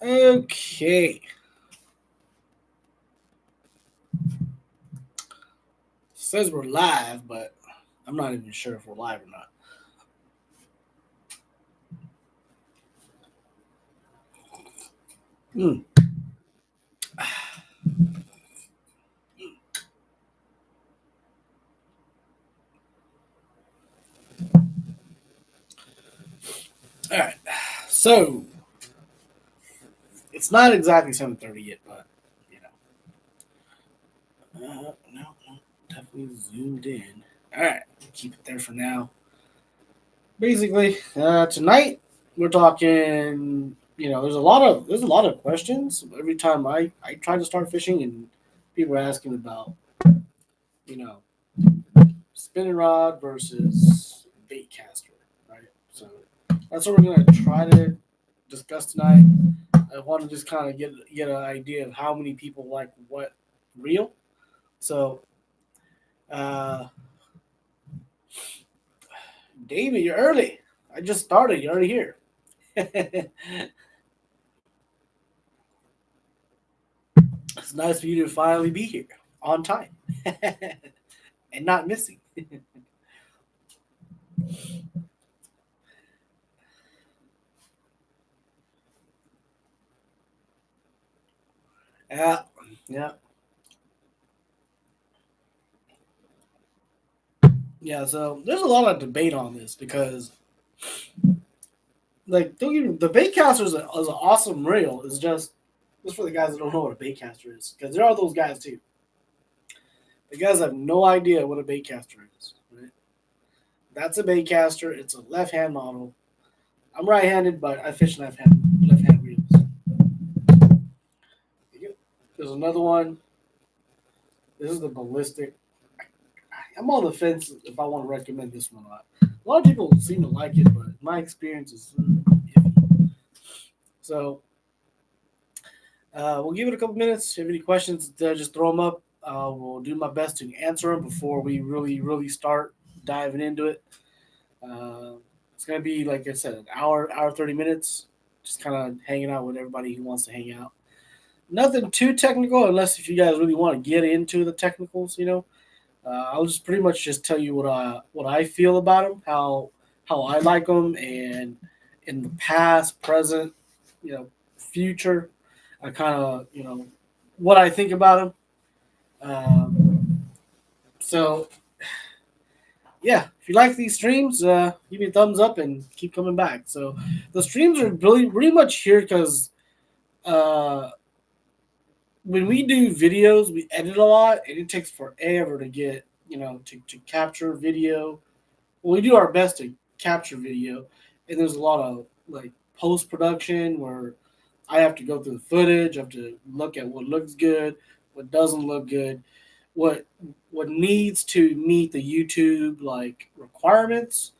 Okay. Says we're live, but I'm not even sure if we're live or not. Mm. All right. So it's not exactly 7:30 yet, but you no, definitely zoomed in. All right, keep it there for now. Basically, tonight we're talking. There's a lot of questions every time I try to start fishing, and people are asking about you know spinning rod versus baitcaster, right? So that's what we're gonna try to discuss tonight. I want to just kind of get an idea of how many people like what reel. So, uh, David, you're early. I just started. You're already here. It's nice for you to finally be here on time and not missing. Yeah, yeah, yeah. So there's a lot of debate on this because, like, the baitcaster is an awesome reel. It's just for the guys that don't know what a baitcaster is, because there are those guys too. The guys have no idea what a baitcaster is. Right? That's a baitcaster. It's a left hand model. I'm right handed, but I fish left hand reels. There's another one. This is the ballistic. I'm on the fence if I want to recommend this one or not. A lot of people seem to like it, but my experience is iffy. So we'll give it a couple minutes. If you have any questions, just throw them up. We'll do my best to answer them before we really start diving into it. Uh, it's gonna be like I said, an hour 30 minutes, just kind of hanging out with everybody who wants to hang out. Nothing too technical, unless if you guys really want to get into the technicals. I'll just pretty much just tell you what I feel about them, how I like them, and in the past, present, future, I kind of what I think about them. So yeah, if you like these streams, give me a thumbs up and keep coming back. So the streams are really much here because uh, when we do videos, we edit a lot, and it takes forever to get to capture video. Well, we do our best to capture video, and there's a lot of like post production where I have to go through the footage. I have to look at what looks good, what doesn't look good, what what needs to meet the YouTube like requirements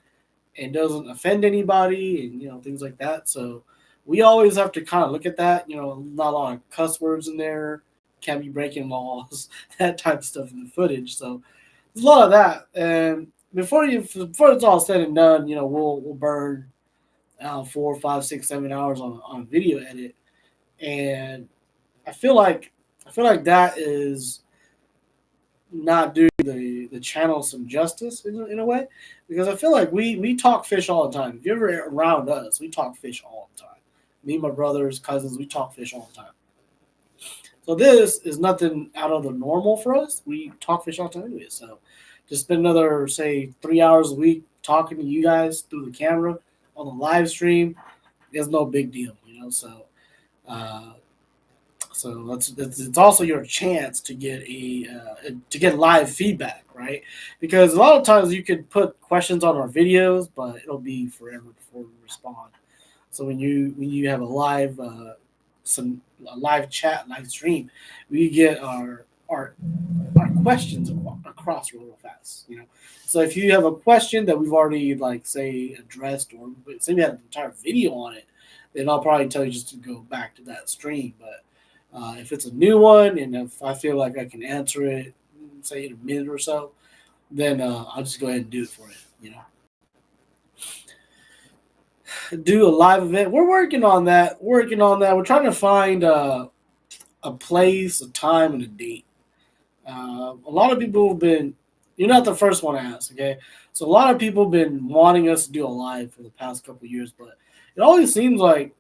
and doesn't offend anybody, and things like that. So we always have to kind of look at that. Not a lot of cuss words in there, can't be breaking laws, that type of stuff in the footage. So there's a lot of that. And before it's all said and done, we'll burn 4, 5, 6, 7 hours on video edit, and I feel like that is not doing the channel some justice in a way, because I feel like we talk fish all the time. If you're ever around us, we talk fish all the time. Me, my brothers, cousins, we talk fish all the time. So this is nothing out of the normal for us. We talk fish all the time anyway. So just spend another say 3 hours a week talking to you guys through the camera on the live stream is no big deal. Uh, so that's it's also your chance to get to get live feedback, right? Because a lot of times you could put questions on our videos, but it'll be forever before we respond. So when you have a live chat, live stream, we get our questions across real fast. So if you have a question that we've already like say addressed, or say we had an entire video on it, then I'll probably tell you just to go back to that stream. But if it's a new one, and if I feel like I can answer it, say in a minute or so, then I'll just go ahead and do it for you. do a live event. We're working on that. Working on that. We're trying to find a place, a time, and a date. A lot of people have been. You're not the first one to ask, okay? So a lot of people have been wanting us to do a live for the past couple of years, but it always seems like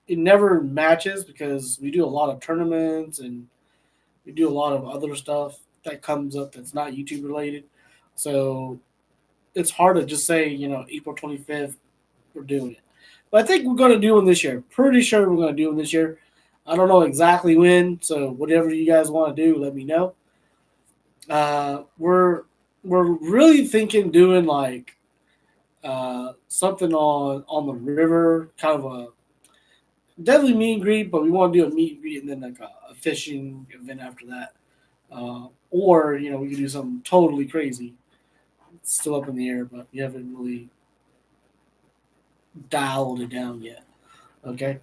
it never matches because we do a lot of tournaments and we do a lot of other stuff that comes up that's not YouTube related. So it's hard to just say, April 25th, we're doing it. But I think we're going to do one this year. Pretty sure we're going to do one this year. I don't know exactly when, so whatever you guys want to do, let me know. We're really thinking doing like something on the river, kind of a definitely meet and greet, but we want to do a meet and greet and then like a fishing event after that. Or we could do something totally crazy. It's still up in the air, but we haven't really dialed it down yet. Okay.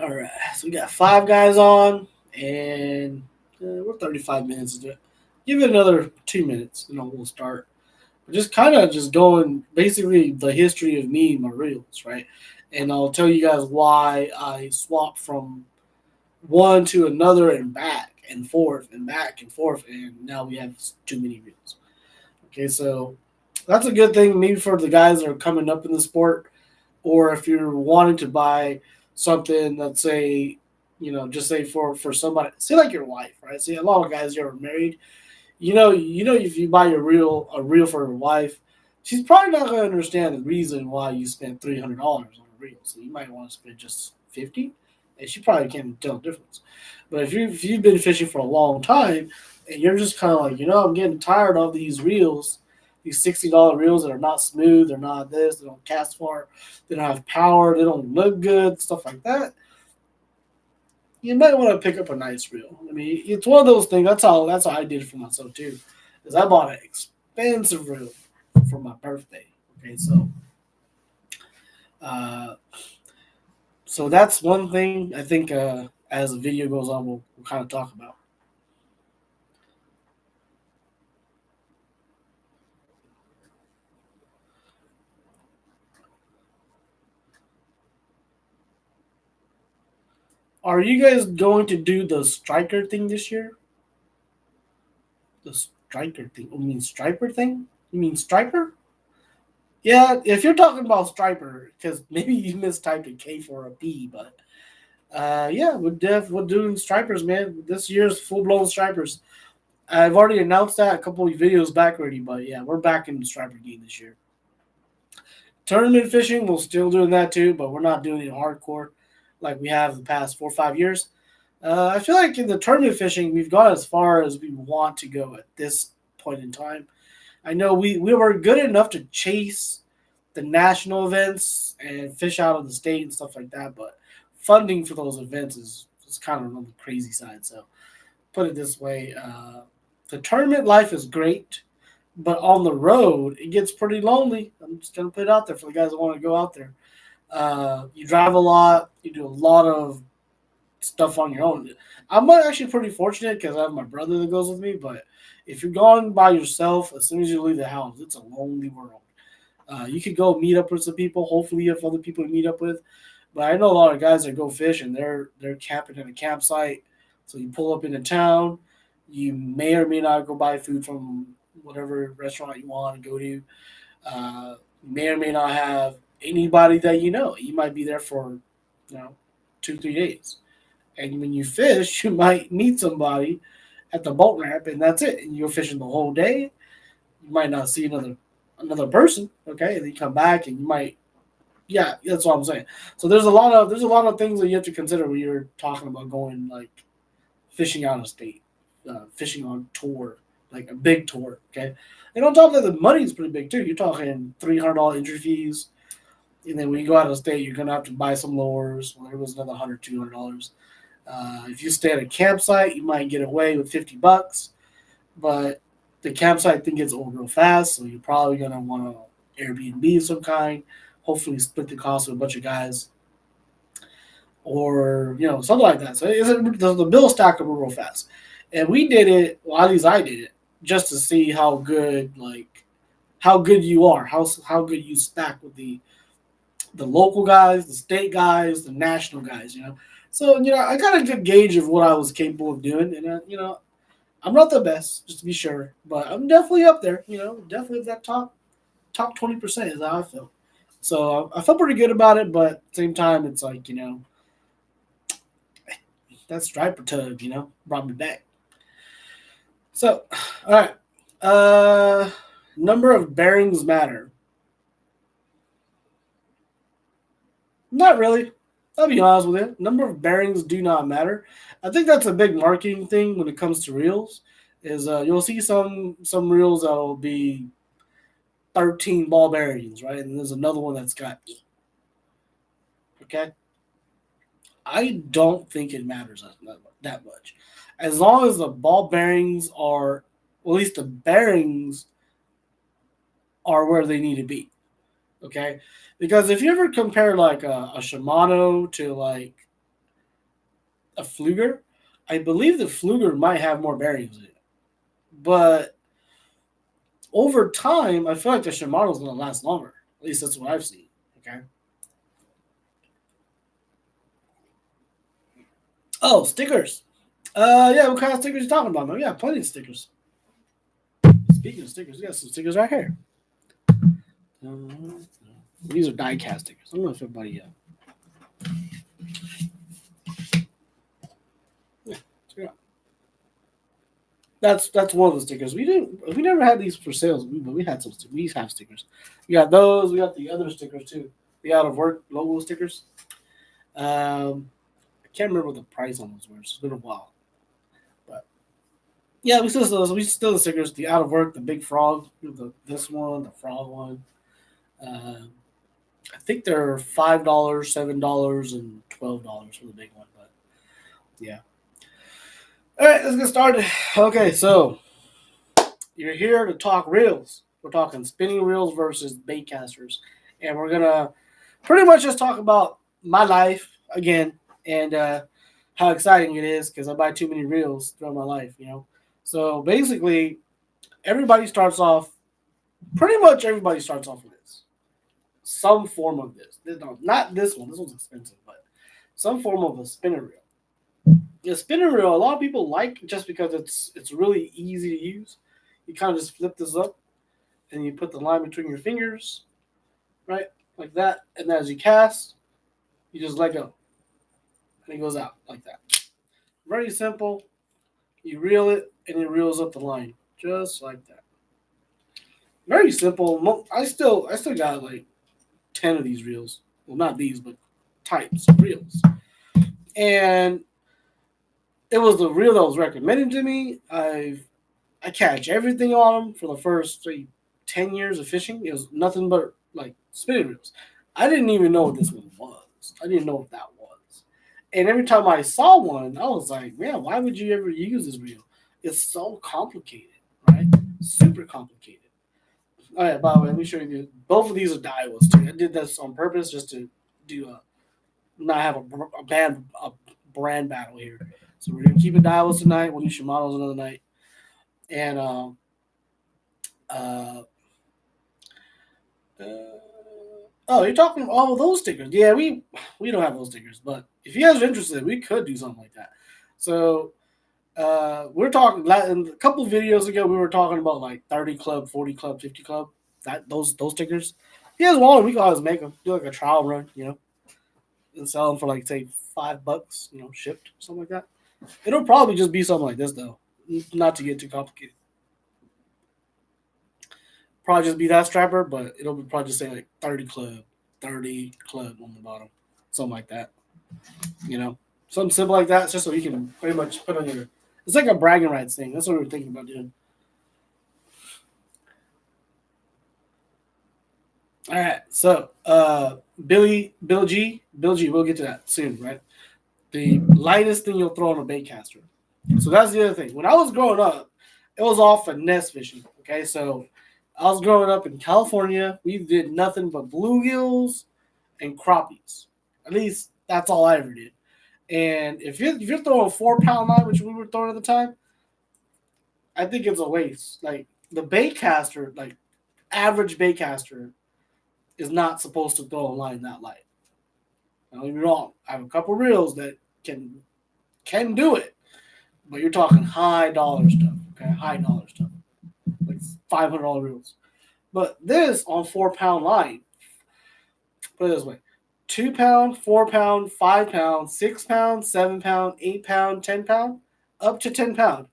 All right. So we got five guys on, and we're 35 minutes into it. Give it another 2 minutes, and then we'll start. We're just kind of just going basically the history of me and my reels, right? And I'll tell you guys why I swapped from one to another and back and forth and back and forth, and now we have too many reels. Okay, so that's a good thing maybe for the guys that are coming up in the sport, or if you're wanting to buy something, let's say, just say for somebody, say like your wife, right? See, a lot of guys that are married, if you buy a reel for your wife, she's probably not going to understand the reason why you spent $300 on a reel. So you might want to spend just 50, and she probably can't tell the difference. But if you've been fishing for a long time, and you're just kind of like, I'm getting tired of these reels, these $60 reels that are not smooth, they're not this, they don't cast far, they don't have power, they don't look good, stuff like that. You might want to pick up a nice reel. I mean, it's one of those things. That's how I did it for myself too, is I bought an expensive reel for my birthday. Okay, uh, so that's one thing I think. As the video goes on, we'll kind of talk about. Are you guys going to do the striker thing this year? The striker thing. You mean striper thing? You mean striper? Yeah, if you're talking about striper, because maybe you mistyped a K for a P, but yeah, we're doing stripers, man. This year's full blown stripers. I've already announced that a couple of videos back already, but yeah, we're back in the striper game this year. Tournament fishing, we're still doing that too, but we're not doing it hardcore like we have the past 4 or 5 years. I feel like in the tournament fishing, we've got as far as we want to go at this point in time. I know we were good enough to chase the national events and fish out of the state and stuff like that, but funding for those events is kind of on the crazy side. So put it this way, the tournament life is great, but on the road it gets pretty lonely. I'm just gonna put it out there for the guys that want to go out there. You drive a lot, you do a lot of stuff on your own. I'm actually pretty fortunate because I have my brother that goes with me. But if you're going by yourself, as soon as you leave the house, it's a lonely world. You could go meet up with some people. Hopefully, you have other people to meet up with. But I know a lot of guys that go fish and they're camping at a campsite. So you pull up into town. You may or may not go buy food from whatever restaurant you want to go to. You may or may not have anybody that you know. You might be there for 2 3 days. And when you fish, you might meet somebody at the boat ramp, and that's it. And you're fishing the whole day. You might not see another person, okay? And then you come back, and you might, yeah, that's what I'm saying. So there's a lot of things that you have to consider when you're talking about going like fishing out of state, fishing on tour, like a big tour, okay? And on top of that, the money is pretty big too. You're talking $300 entry fees, and then when you go out of state, you're gonna have to buy some lures. Well, there was another $100 $200. If you stay at a campsite, you might get away with $50, but the campsite thing gets old real fast, so you're probably gonna want to Airbnb of some kind. Hopefully, split the cost with a bunch of guys, or something like that. So the bill stack up real fast, and we did it. Well, at least I did it just to see how good you are, how good you stack with the local guys, the state guys, the national guys. So I got a good gauge of what I was capable of doing, and I'm not the best, just to be sure, but I'm definitely up there. Definitely that top 20% is how I feel. So I felt pretty good about it, but at the same time, it's like that striper tug, brought me back. So, all right, uh, number of bearings matter. Not really. I'll be honest with you. Number of bearings do not matter. I think that's a big marketing thing when it comes to reels. Is you'll see some reels that will be 13 ball bearings, right? And there's another one that's got 8. Okay, I don't think it matters that much, as long as the ball bearings are, well, at least the bearings are where they need to be. Okay, because if you ever compare like a Shimano to like a Fluger, I believe the Fluger might have more bearings in it. But over time, I feel like the Shimano is going to last longer. At least that's what I've seen. Okay. Oh, stickers. Yeah, what kind of stickers you talking about, man? Yeah, plenty of stickers. Speaking of stickers, we got some stickers right here. These are die cast stickers. I don't know if everybody. Yeah, check it out. That's one of the stickers. We never had these for sales, but we had some. We have stickers. We got those. We got the other stickers too. The out of work logo stickers. I can't remember what the price on those were. It's been a while, but yeah, we still the stickers. The out of work, the big frog, this one, the frog one. Uh, I think they're $5, $7, and $12 for the big one. But yeah. All right, let's get started. Okay, so you're here to talk reels. We're talking spinning reels versus baitcasters, and we're gonna pretty much just talk about my life again and how exciting it is because I buy too many reels throughout my life. So basically, everybody starts off. Pretty much everybody starts off with this, some form of this. No, not this one. This one's expensive, but some form of a spinner reel. The spinner reel, a lot of people like just because it's really easy to use. You kind of just flip this up and you put the line between your fingers, right, like that, and as you cast, you just let go, and it goes out like that. Very simple. You reel it, and it reels up the line just like that. Very simple. I still got like 10 of these reels. Well, not these, but types of reels. And it was the reel that was recommended to me. I catch everything on them for the first 10 years of fishing. It was nothing but like spinning reels. I didn't even know what this one was. I didn't know what that was. And every time I saw one, I was like, man, why would you ever use this reel? It's so complicated, right? Super complicated. All right, by the way, let me show you. Both of these are Daiwas too. I did this on purpose just to do not have a brand battle here. So we're gonna keep it Daiwas tonight. We'll do Shimano's another night. And uh, uh, oh, you're talking all of those stickers? Yeah, we don't have those stickers, but if you guys are interested, we could do something like that. So we're talking a couple of videos ago. We were talking about like 30 club, 40 club, 50 club. Those stickers. If you guys want, we can always make them. Do like a trial run, and sell them for like say $5, shipped, something like that. It'll probably just be something like this though, not to get too complicated. Probably just be that strapper, but it'll probably just say like 30 club on the bottom, something like that. Something simple like that, just so you can pretty much put on your. It's like a bragging rights thing. That's what we were thinking about doing. All right, so Bill G, we'll get to that soon, right? The lightest thing you'll throw on a baitcaster. So that's the other thing. When I was growing up, it was all finesse fishing. Okay, so I was growing up in California. We did nothing but bluegills and crappies. At least that's all I ever did. And if you're throwing a 4 pound line, which we were throwing at the time, I think it's a waste. Like the baitcaster, like average baitcaster is not supposed to throw a line that light. Don't get me wrong. I have a couple reels that can do it, but you're talking high dollar stuff. Okay, high dollar stuff, like $500 reels. But this on 4 pound line, put it this way: 2 pound, 4 pound, 5 pound, 6 pound, 7 pound, 8 pound, 10 pound, up to 10 pound.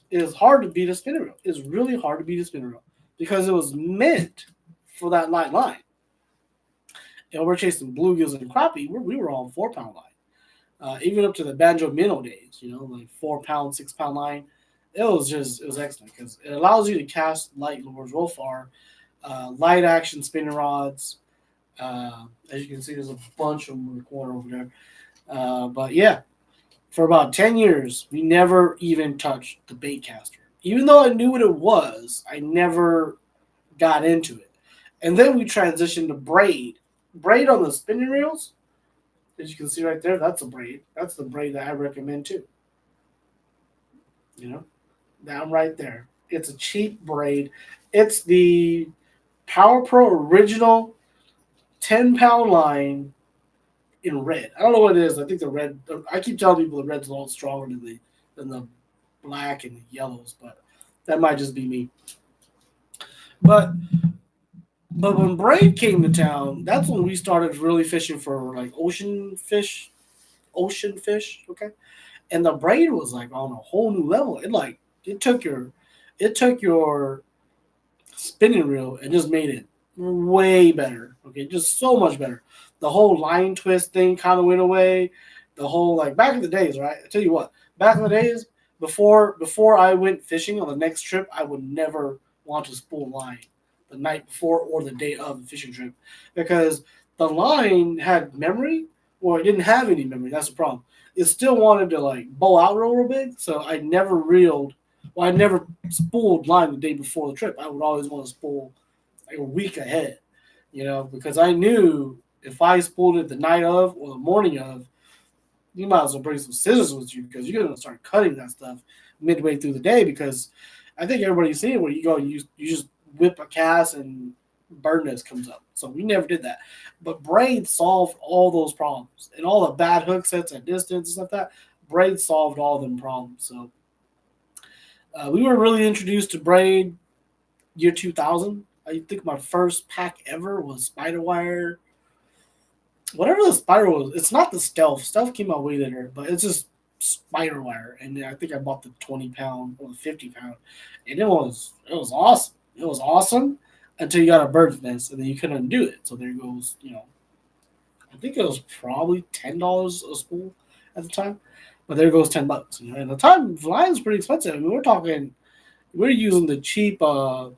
It is hard to beat a spinning reel. It's really hard to beat a spinning reel because it was meant for that light line. And we're chasing bluegills and crappie. We were on 4 pound line. Even up to the banjo minnow days, like 4 pound, 6 pound line. It was excellent because it allows you to cast light lures real far, light action spinning rods. As you can see, there's a bunch of them in the corner over there. But yeah, for about 10 years, we never even touched the baitcaster. Even though I knew what it was, I never got into it. And then we transitioned to braid. Braid on the spinning reels, as you can see right there, that's a braid. That's the braid that I recommend too. Down right there. It's a cheap braid. It's the Power Pro original 10 pound line in red. I don't know what it is. I think the red. I keep telling people the red's a lot stronger than the black and the yellows, but that might just be me. But when braid came to town, that's when we started really fishing for like ocean fish. Okay, and the braid was like on a whole new level. It took your spinning reel and just made it way better. Okay, just so much better. The whole line twist thing kind of went away. The whole like back in the days, right? I tell you what, back in the days before I went fishing on the next trip, I would never want to spool line the night before or the day of the fishing trip because the line had memory or it didn't have any memory. That's the problem. It still wanted to like bow out real big, so I never reeled. Well, I never spooled line the day before the trip. I would always want to spool like a week ahead, because I knew if I spooled it the night of or the morning of, you might as well bring some scissors with you because you're gonna start cutting that stuff midway through the day. Because I think everybody's seen it where you go, you just whip a cast and bird nest comes up. So we never did that. But braid solved all those problems and all the bad hook sets at distance and stuff like that. Braid solved all them problems. So we were really introduced to braid year 2000. I think my first pack ever was spider wire. Whatever the spider was, it's not the stealth. Stealth came out way later, but it's just spider wire. And I think I bought the 20 pound or the 50 pound, and it was awesome. It was awesome until you got a bird's nest, and then you couldn't undo it. So there goes, I think it was probably $10 a spool at the time, but there goes $10. And at the time, line was pretty expensive. I mean, we're using the cheap. What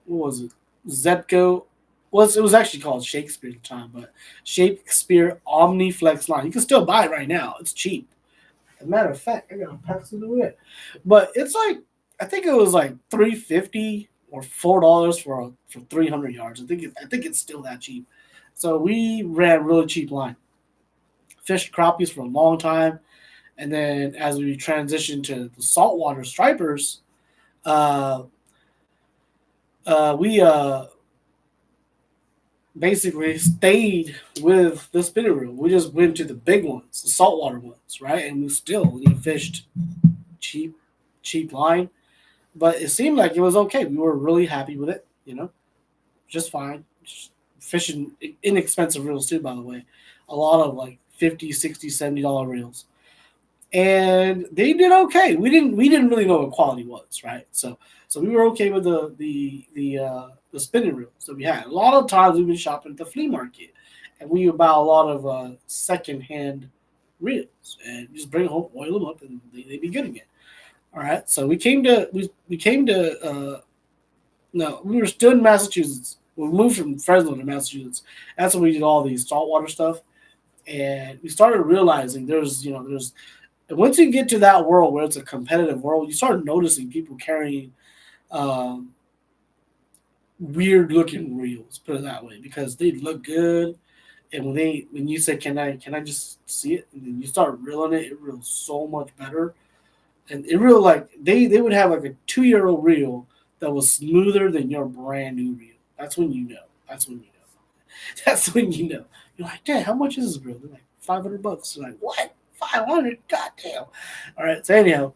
was it? Zepco. It was actually called Shakespeare at the time, but Shakespeare OmniFlex line. You can still buy it right now. It's cheap. As a matter of fact, I got a pack to do it. But it's like I think it was like $3.50 or $4 for 300 yards. I think it's still that cheap. So we ran really cheap line. Fished crappies for a long time, and then as we transitioned to the saltwater stripers, uh, we basically stayed with the spinning reel. We just went to the big ones, the saltwater ones, right? And we still fished cheap line, but it seemed like it was okay. We were really happy with it, just fine. Just fishing inexpensive reels too, by the way. A lot of like $50, $60, $70 reels. And they did okay. We didn't really know what quality was, right? So we were okay with the spinning reels that we had. A lot of times we've been shopping at the flea market, and we would buy a lot of secondhand reels and just bring them home, oil them up, and they'd be good again. All right. So we came to no, we were still in Massachusetts. We moved from Fresno to Massachusetts. That's when we did all these saltwater stuff, and we started realizing there's and once you get to that world where it's a competitive world, you start noticing people carrying weird looking reels, put it that way, because they look good. And when you say, can I just see it? And then you start reeling it, it reels so much better. And it really like they would have like a 2-year-old reel that was smoother than your brand new reel. That's when you know. That's when you know. That's when you know. You're like, Dad, how much is this reel? They're like, $500. You're like, what? 500? God damn. All right. So anyhow,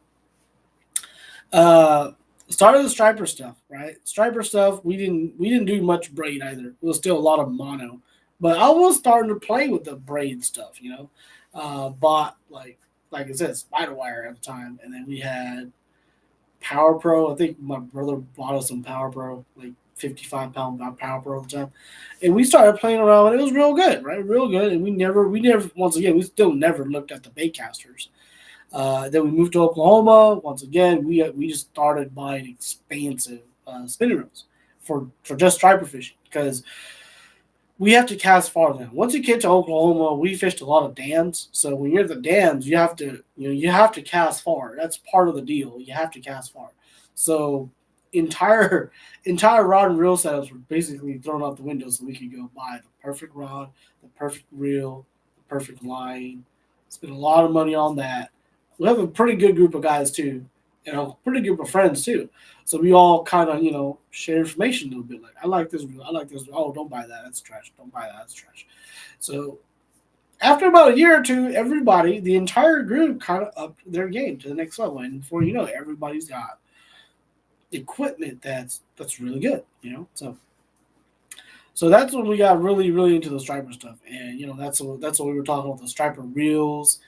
uh, started the striper stuff. Right, striper stuff. We didn't do much braid either. It was still a lot of mono, but I was starting to play with the braid stuff. Bought like I said, spider wire at the time, and then we had Power Pro. I think my brother bought us some Power Pro, like 55 pound Power Pro at the time, and we started playing around, and it was real good, right? Real good, and we never, once again, we still never looked at the baitcasters. Then we moved to Oklahoma. Once again, we just started buying expansive spinning reels for just striper fishing because we have to cast far now. Once you get to Oklahoma, we fished a lot of dams. So when you're at the dams, you have to cast far. That's part of the deal. You have to cast far. So entire entire rod and reel setups were basically thrown out the window so we could go buy the perfect rod, the perfect reel, the perfect line. Spend a lot of money on that. We have a pretty good group of guys too, pretty group of friends too. So we all kind of, share information a little bit. Like, I like this reel. I like this. Oh, don't buy that. That's trash. Don't buy that. That's trash. So after about a year or two, everybody, the entire group, kind of upped their game to the next level. And before you know it, everybody's got equipment that's really good. So that's when we got really, really into the striper stuff. And that's what we were talking about, the striper reels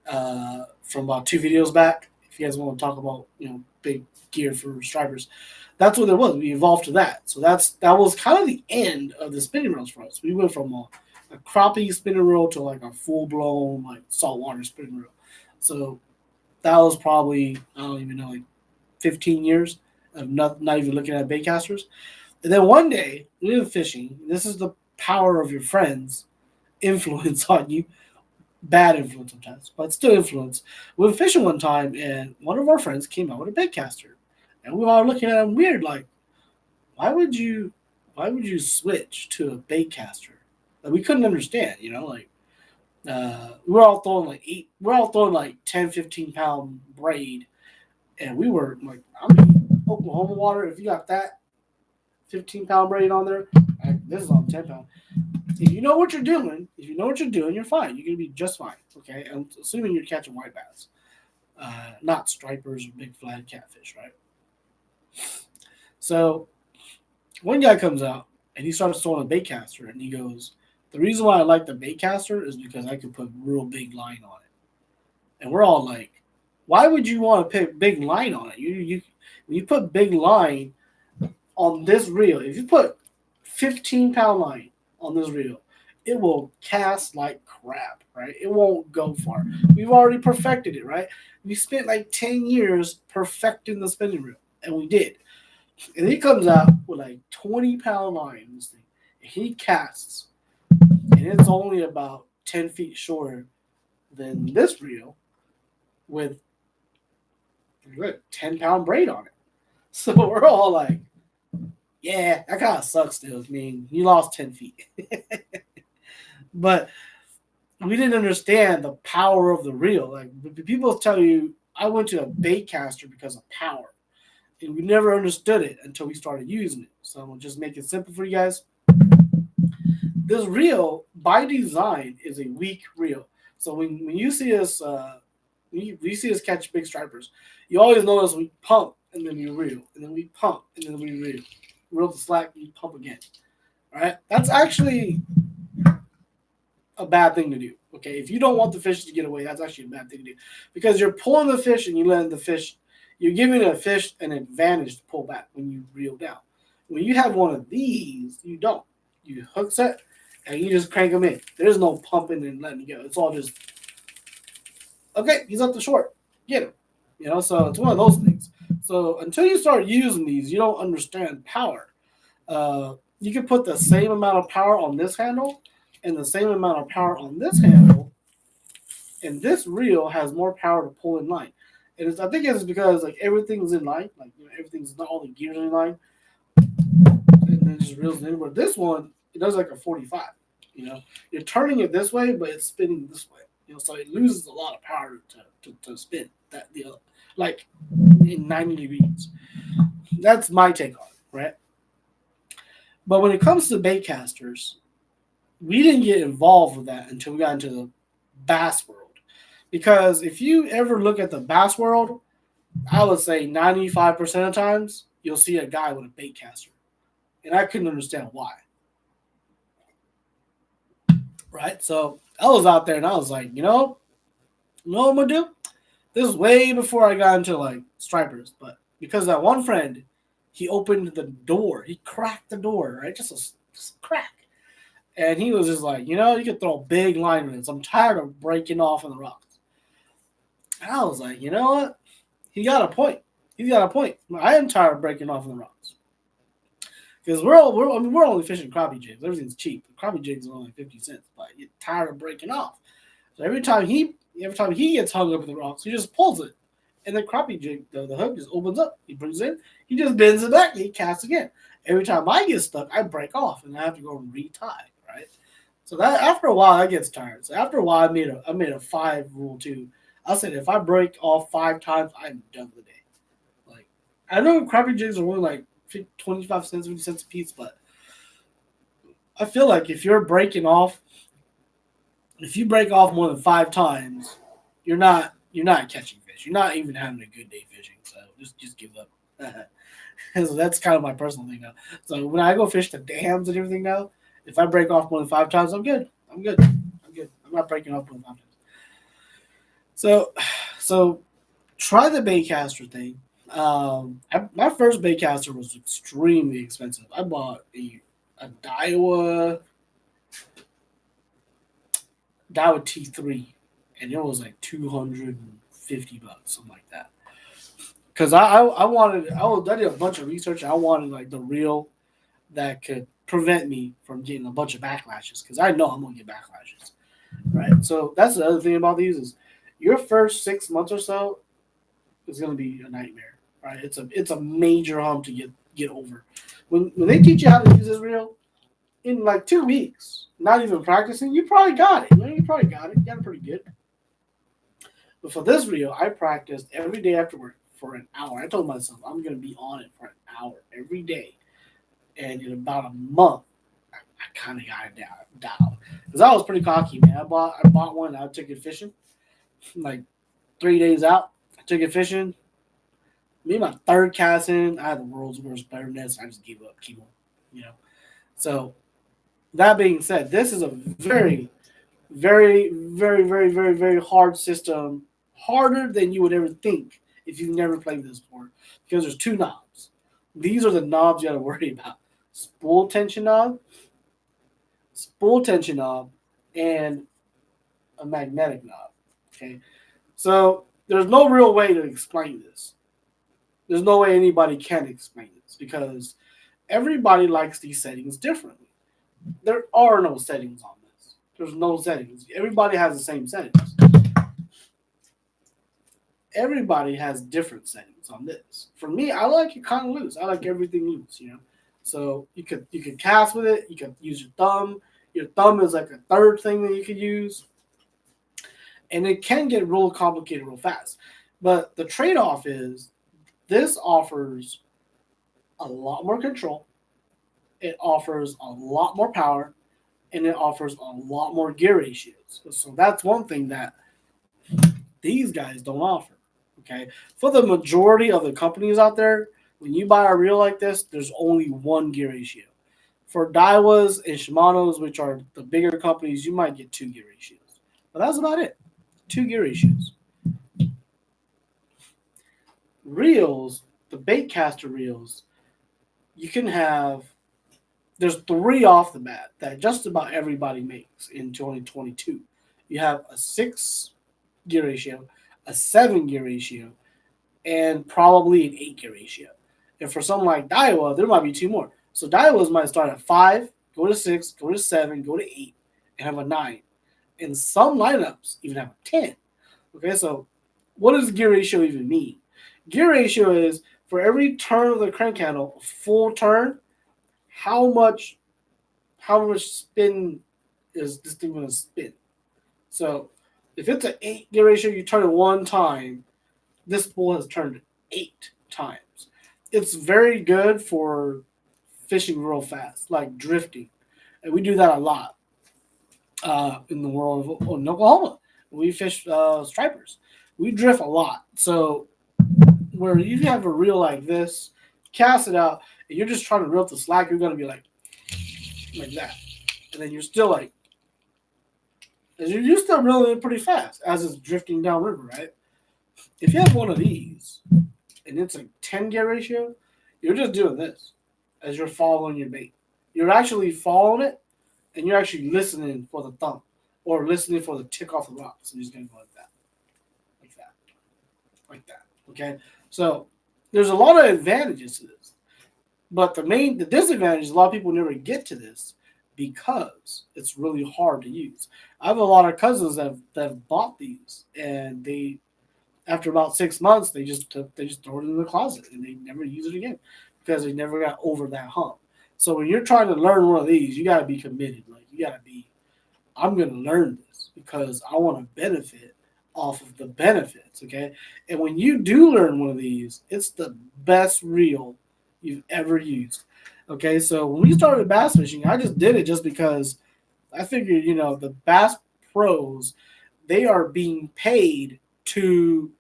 from about 2 videos back. If you guys want to talk about big gear for stripers, that's what it was. We evolved to that. So that was kind of the end of the spinning reels for us. We went from a crappie spinning reel to like a full blown like saltwater spinning reel. So that was probably, I don't even know, like 15 years of not even looking at baitcasters. And then one day we were fishing. This is the power of your friends' influence on you. Bad influence sometimes, but still influence. We were fishing one time, and one of our friends came out with a baitcaster, and we were all looking at him weird, like, why would you, switch to a baitcaster? Like, we couldn't understand, like, we're all throwing like 10, 15 pound braid, and we were like, Oklahoma water. If you got that 15 pound braid on there, this is on 10 pound. If you know what you're doing, you're fine. You're gonna be just fine. Okay, I'm assuming you're catching white bass, not stripers or big flat catfish, right? So one guy comes out and he starts throwing a baitcaster, and he goes, "The reason why I like the baitcaster is because I can put real big line on it." And we're all like, "Why would you want to put big line on it? When you put big line on this reel, if you put 15 pound line on this reel, it will cast like crap, right? It won't go far. We've already perfected it, right? We spent like 10 years perfecting the spinning reel, and we did. And he comes out with like 20 pound line in this thing, and he casts, and it's only about 10 feet shorter than this reel with 10 pound braid on it. So we're all like, yeah, that kind of sucks still. I mean, you lost 10 feet. But we didn't understand the power of the reel. Like, people tell you, I went to a baitcaster because of power. And we never understood it until we started using it. So I'm going to just make it simple for you guys. This reel, by design, is a weak reel. So when you see us, when you see us catch big stripers, you always notice we pump and then we reel, and then we pump and then we reel. Reel the slack, you pump again. All right, that's actually a bad thing to do. Okay, if you don't want the fish to get away, that's actually a bad thing to do, because you're pulling the fish and you're giving a fish an advantage to pull back when you reel down. When you have one of these, you don't. You hook set and you just crank them in. There's no pumping and letting go. It's all just, okay, he's up the short, get him. So it's one of those things. So until you start using these, you don't understand power. You can put the same amount of power on this handle and the same amount of power on this handle, and this reel has more power to pull in line. And I think it's because like everything's in line, like everything's not all the gears in line, and then it just reels in. But this one, it does like a 45. You're turning it this way, but it's spinning this way. So it loses a lot of power to spin like in 90 degrees. That's my take on it, right? But when it comes to baitcasters, we didn't get involved with that until we got into the bass world. Because if you ever look at the bass world, I would say 95% of times you'll see a guy with a baitcaster. And I couldn't understand why. Right? So I was out there and I was like, you know what I'm gonna do? This is way before I got into like stripers, but because that one friend, he opened the door, he cracked the door, right? Just a crack. And he was just like, you can throw a big line in this. I'm tired of breaking off in the rocks. And I was like, you know what? He got a point. He's got a point. I am tired of breaking off in the rocks. Because we're only fishing crappie jigs. Everything's cheap. Crappie jigs are only 50 cents, but you're tired of breaking off. So every time he gets hung up in the rocks, he just pulls it. And the crappie jig, the hook just opens up. He brings it in, he just bends it back, and he casts again. Every time I get stuck, I break off and I have to go and retie, right? So that after a while that gets tired. So after a while I made a 5 rule too. I said if I break off 5 times, I'm done with the day. Like I know crappie jigs are only like 25 cents, 50 cents a piece, but I feel like if you break off more than 5 times, you're not catching fish. You're not even having a good day fishing. So just give up. So that's kind of my personal thing now. So when I go fish the dams and everything now, if I break off more than 5 times, I'm good. I'm good. I'm good. I'm not breaking off more than 5 times. So try the baitcaster thing. My first baitcaster was extremely expensive. I bought a Daiwa T3, and it was like $250, something like that. Because I did a bunch of research. I wanted like the reel that could prevent me from getting a bunch of backlashes because I know I'm gonna get backlashes, right? So that's the other thing about these is your first 6 months or so is gonna be a nightmare, right? It's a major hump to get over. When they teach you how to use this reel in like 2 weeks, not even practicing, you probably got it. You probably got it. You got it pretty good. But for this reel, I practiced every day after work for an hour. I told myself I'm gonna be on it for an hour every day, and in about a month, I kind of got it down because I was pretty cocky, man. I bought one. I took it fishing, like 3 days out. I took it fishing. Me, my third cast in, I had the world's worst better nets. I just gave up, keep on, you know. So that being said, this is a very, very, very, very, very, very hard system. Harder than you would ever think if you've never played this before, because there's 2 knobs. These are the knobs you got to worry about: spool tension knob, and a magnetic knob. Okay, so there's no real way to explain this. There's no way anybody can explain this because everybody likes these settings differently. There are no settings on this. There's no settings. Everybody has the same settings. Everybody has different settings on this. For me, I like it kind of loose. I like everything loose. So you could cast with it. You could use your thumb. Your thumb is like a third thing that you could use, and it can get real complicated real fast. But the trade-off is this offers a lot more control. It offers a lot more power, and it offers a lot more gear ratios. So that's one thing that these guys don't offer. Okay, for the majority of the companies out there, when you buy a reel like this, there's only one gear ratio. For Daiwas and Shimano's, which are the bigger companies, you might get 2 gear ratios. But that's about it. 2 gear ratios. Reels, the Baitcaster reels, you can have. There's 3 off the bat that just about everybody makes in 2022. You have a 6 gear ratio, a 7 gear ratio, and probably an 8 gear ratio. And for something like Daiwa, there might be 2 more. So Daiwas might start at 5, go to 6, go to 7, go to 8, and have a 9. And some lineups even have a 10. Okay, so what does gear ratio even mean? Gear ratio is for every turn of the crank handle, a full turn, how much spin is this thing going to spin? So if it's an 8 gear ratio, you turn it 1 time, this spool has turned 8 times. it's very good for fishing real fast, like drifting, and we do that a lot in the world of in Oklahoma. We fish stripers. We drift a lot. So where you have a reel like this, cast it out, and you're just trying to reel up the slack, you're gonna be like that, and then you're still like, you're still reeling it pretty fast as it's drifting downriver, right? If you have one of these and it's a 10 gear ratio, you're just doing this as you're following your bait. You're actually following it and you're actually listening for the thump or listening for the tick off the rock. So you're just gonna go like that, like that, like that. Okay. So there's a lot of advantages to this. But the disadvantage is a lot of people never get to this because it's really hard to use. I have a lot of cousins that have bought these and they after about 6 months they just throw it in the closet and they never use it again because they never got over that hump. So when you're trying to learn one of these, you gotta be committed. Like you gotta be, I'm gonna learn this because I want to benefit off of the benefits. Okay. And when you do learn one of these, it's the best reel you've ever used. Okay. So when we started bass fishing, I just did it just because I figured, the bass pros, they are being paid to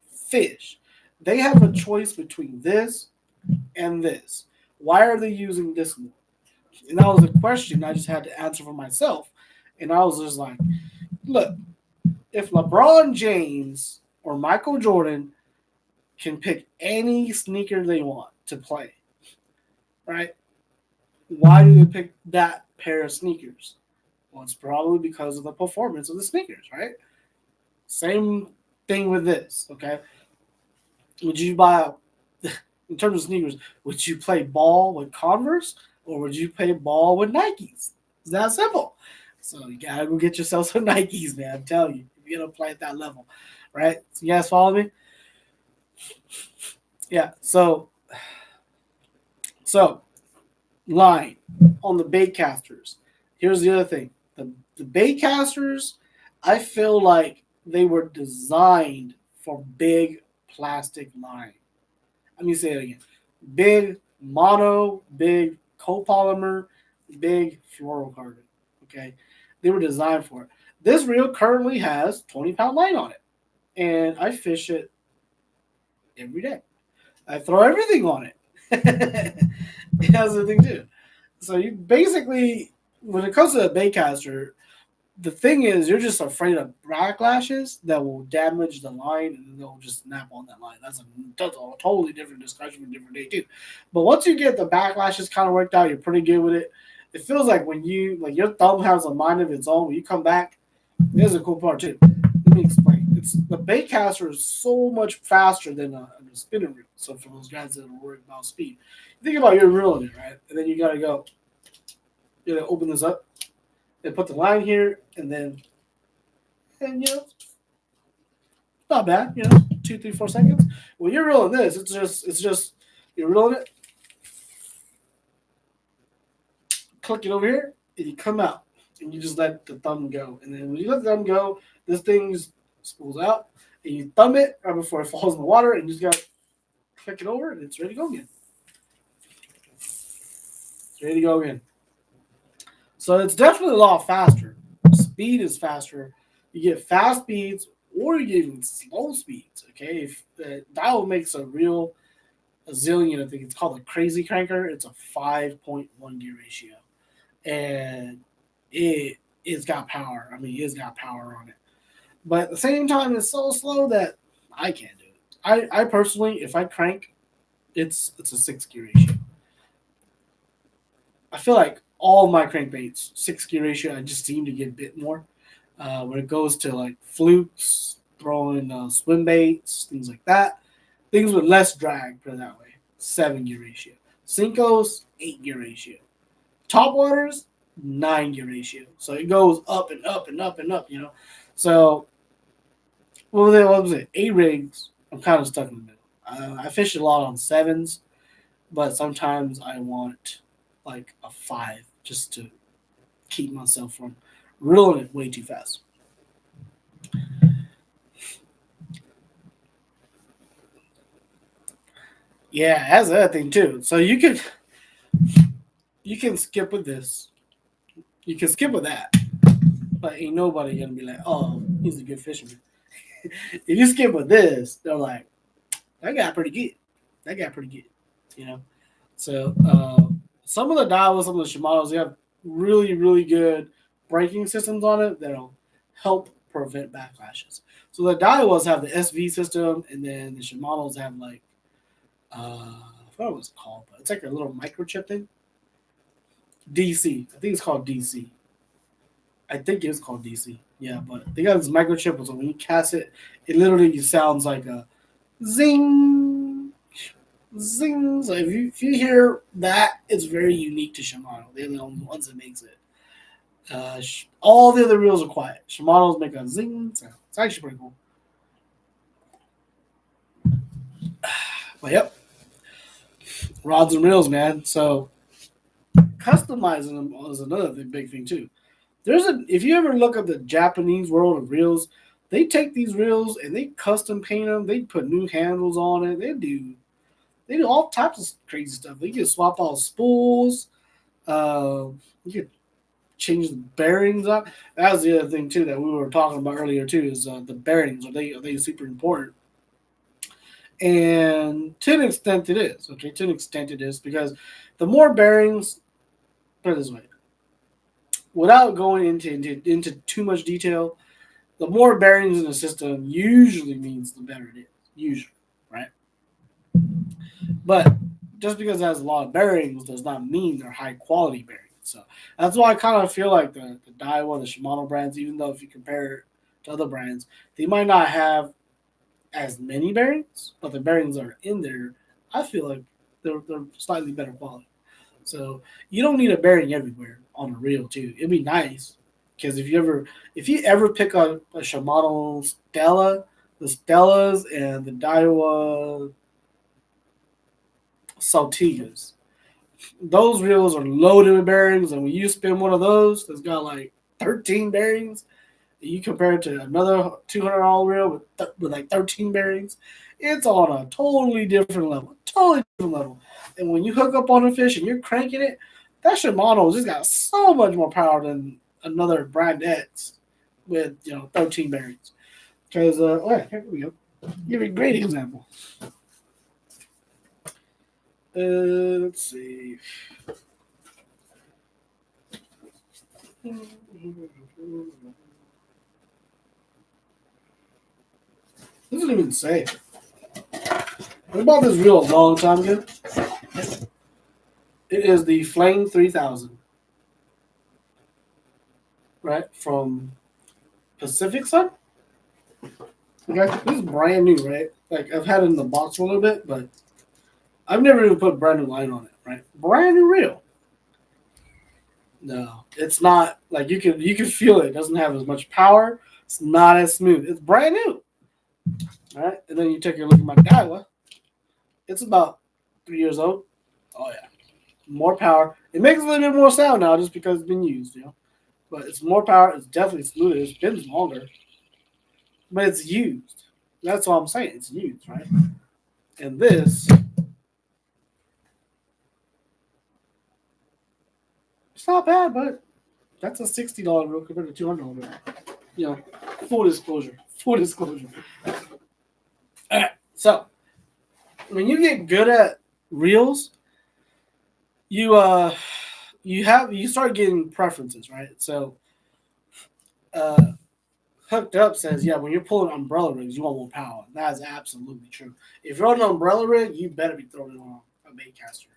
fish. They have a choice between this and this. Why are they using this more? And that was a question I just had to answer for myself. And I was just like, look, if LeBron James or Michael Jordan can pick any sneaker they want to play, right? Why do they pick that pair of sneakers? Well, it's probably because of the performance of the sneakers, right? Same thing with this, okay? Would you buy, in terms of sneakers, would you play ball with Converse or would you play ball with Nikes? It's that simple. So you gotta go get yourself some Nikes, man. I'm telling you, if you're gonna play at that level, right? So you guys follow me? Yeah. So line on the baitcasters. Here's the other thing: the baitcasters, I feel like they were designed for big plastic line. Let me say it again: big mono, big copolymer, big fluorocarbon. Okay, they were designed for it. This reel currently has 20-pound line on it, and I fish it every day. I throw everything on it. It has the thing too. So you basically, when it comes to a baitcaster, the thing is you're just afraid of backlashes that will damage the line and they'll just snap on that line. That's a totally different discussion for a different day too. But once you get the backlashes kind of worked out, you're pretty good with it. It feels like when you like your thumb has a mind of its own. When you come back, there's a cool part too. Let me explain. It's the baitcaster is so much faster than a spinning reel. So for those guys that are worried about speed, think about you're reeling it, right? And then you gotta go. You gotta open this up and put the line here, and not bad. 2, 3, 4 seconds. When you're reeling this, it's just you're reeling it, click it over here, and you come out, and you just let the thumb go. And then when you let the thumb go, this thing just spools out, and you thumb it right before it falls in the water, and you just got to click it over, and it's ready to go again. It's ready to go again. So it's definitely a lot faster. Speed is faster. You get fast speeds, or you get even slow speeds. Okay, if dial makes a zillion, I think it's called a crazy cranker. It's a 5.1 gear ratio, and it's got power. I mean, it's got power on it. But at the same time, it's so slow that I can't do it. I personally, if I crank, it's a 6 gear ratio. I feel like all my crankbaits 6 gear ratio. I just seem to get a bit more. When it goes to like flukes, throwing swim baits, things like that, things with less drag, put it that way, 7 gear ratio. Cincos, 8 gear ratio. Top waters, 9 gear ratio. So it goes up and up and up and up. So what was it? A rigs, I'm kind of stuck in the middle. I fish a lot on sevens, but sometimes I want like a five just to keep myself from reeling it way too fast. Yeah, that's the other thing too. So you can skip with this. You can skip with that. But ain't nobody gonna be like, oh, he's a good fisherman. If you skip with this, they're like, that guy pretty good. That guy pretty good. You know. So some of the Daiwas, some of the Shimano's, they have really good braking systems on it that'll help prevent backlashes. So the Daiwas have the SV system, and then the Shimano's have like I forgot what it's called, but it's like a little microchip thing. DC, I think it's called DC. I think it's called DC. Yeah, but they got this microchip, so when you cast it, it literally sounds like a zing, zing. So if you hear that, it's very unique to Shimano. They're the only ones that makes it. All the other reels are quiet. Shimano's make a zing sound. It's actually pretty cool. But yep, rods and reels, man. So customizing them is another big thing too. If you ever look at the Japanese world of reels, they take these reels and they custom paint them. They put new handles on it. They do all types of crazy stuff. They can swap out spools. You can change the bearings up. That was the other thing too that we were talking about earlier too. Is the bearings are they super important? And to an extent, it is. Okay, to an extent, it is because the more bearings, put it this way, without going into too much detail, the more bearings in the system usually means the better it is. Usually, right? But just because it has a lot of bearings does not mean they're high quality bearings. So that's why I kind of feel like the Daiwa, the Shimano brands, even though if you compare it to other brands, they might not have as many bearings, but the bearings that are in there, I feel like they're slightly better quality. So you don't need a bearing everywhere on a reel too. It'd be nice because if you ever pick up a Shimano Stella, the Stellas and the Daiwa Saltigas, those reels are loaded with bearings, and when you spin one of those that's got like 13 bearings, you compare it to another $200 reel with like 13 bearings, it's on a totally different level. Totally different level. And when you hook up on a fish and you're cranking it, that Shimano just got so much more power than another brand X with 13 bearings. Because here we go. Give you a great example. Let's see. This doesn't even say. I bought this reel a long time ago. It is the Flame 3000, right? From Pacific Sun. Okay, this is brand new, right? Like I've had it in the box for a little bit, but I've never even put brand new line on it, right? Brand new reel. No, it's not like you can feel it. It doesn't have as much power. It's not as smooth. It's brand new, right? And then you take a look at my Daiwa. It's about 3 years old. Oh yeah, more power. It makes a little bit more sound now just because it's been used, But it's more power. It's definitely smoother. It spins longer, but it's used. That's all I'm saying. It's used, right? And this, it's not bad, but that's a $60 reel compared to $200 reel. Full disclosure. Full disclosure. All right. So when you get good at reels, you start getting preferences, right? So Hooked Up says, yeah, when you're pulling umbrella rigs, you want more power. That is absolutely true. If you're on an umbrella rig, you better be throwing it on a baitcaster.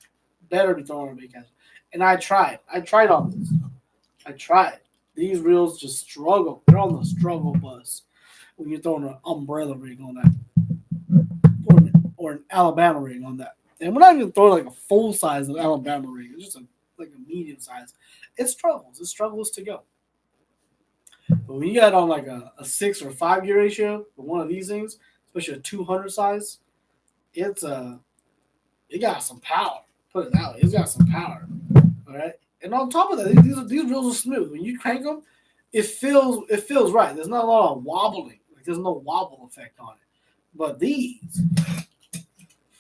Better be throwing on a baitcaster. And I tried. I tried on this. I tried. These reels just struggle. They're on the struggle bus when you're throwing an umbrella rig on that, or an Alabama rig on that. And we're not even throwing like a full size of Alabama rig. It's just like a medium size. It struggles. It struggles to go. But when you got on like a 6 or 5 gear ratio for one of these things, especially a 200 size, it got some power. Put it that way. It's got some power. All right. And on top of that, these reels are smooth. When you crank them, it feels right. There's not a lot of wobbling. Like there's no wobble effect on it. But these,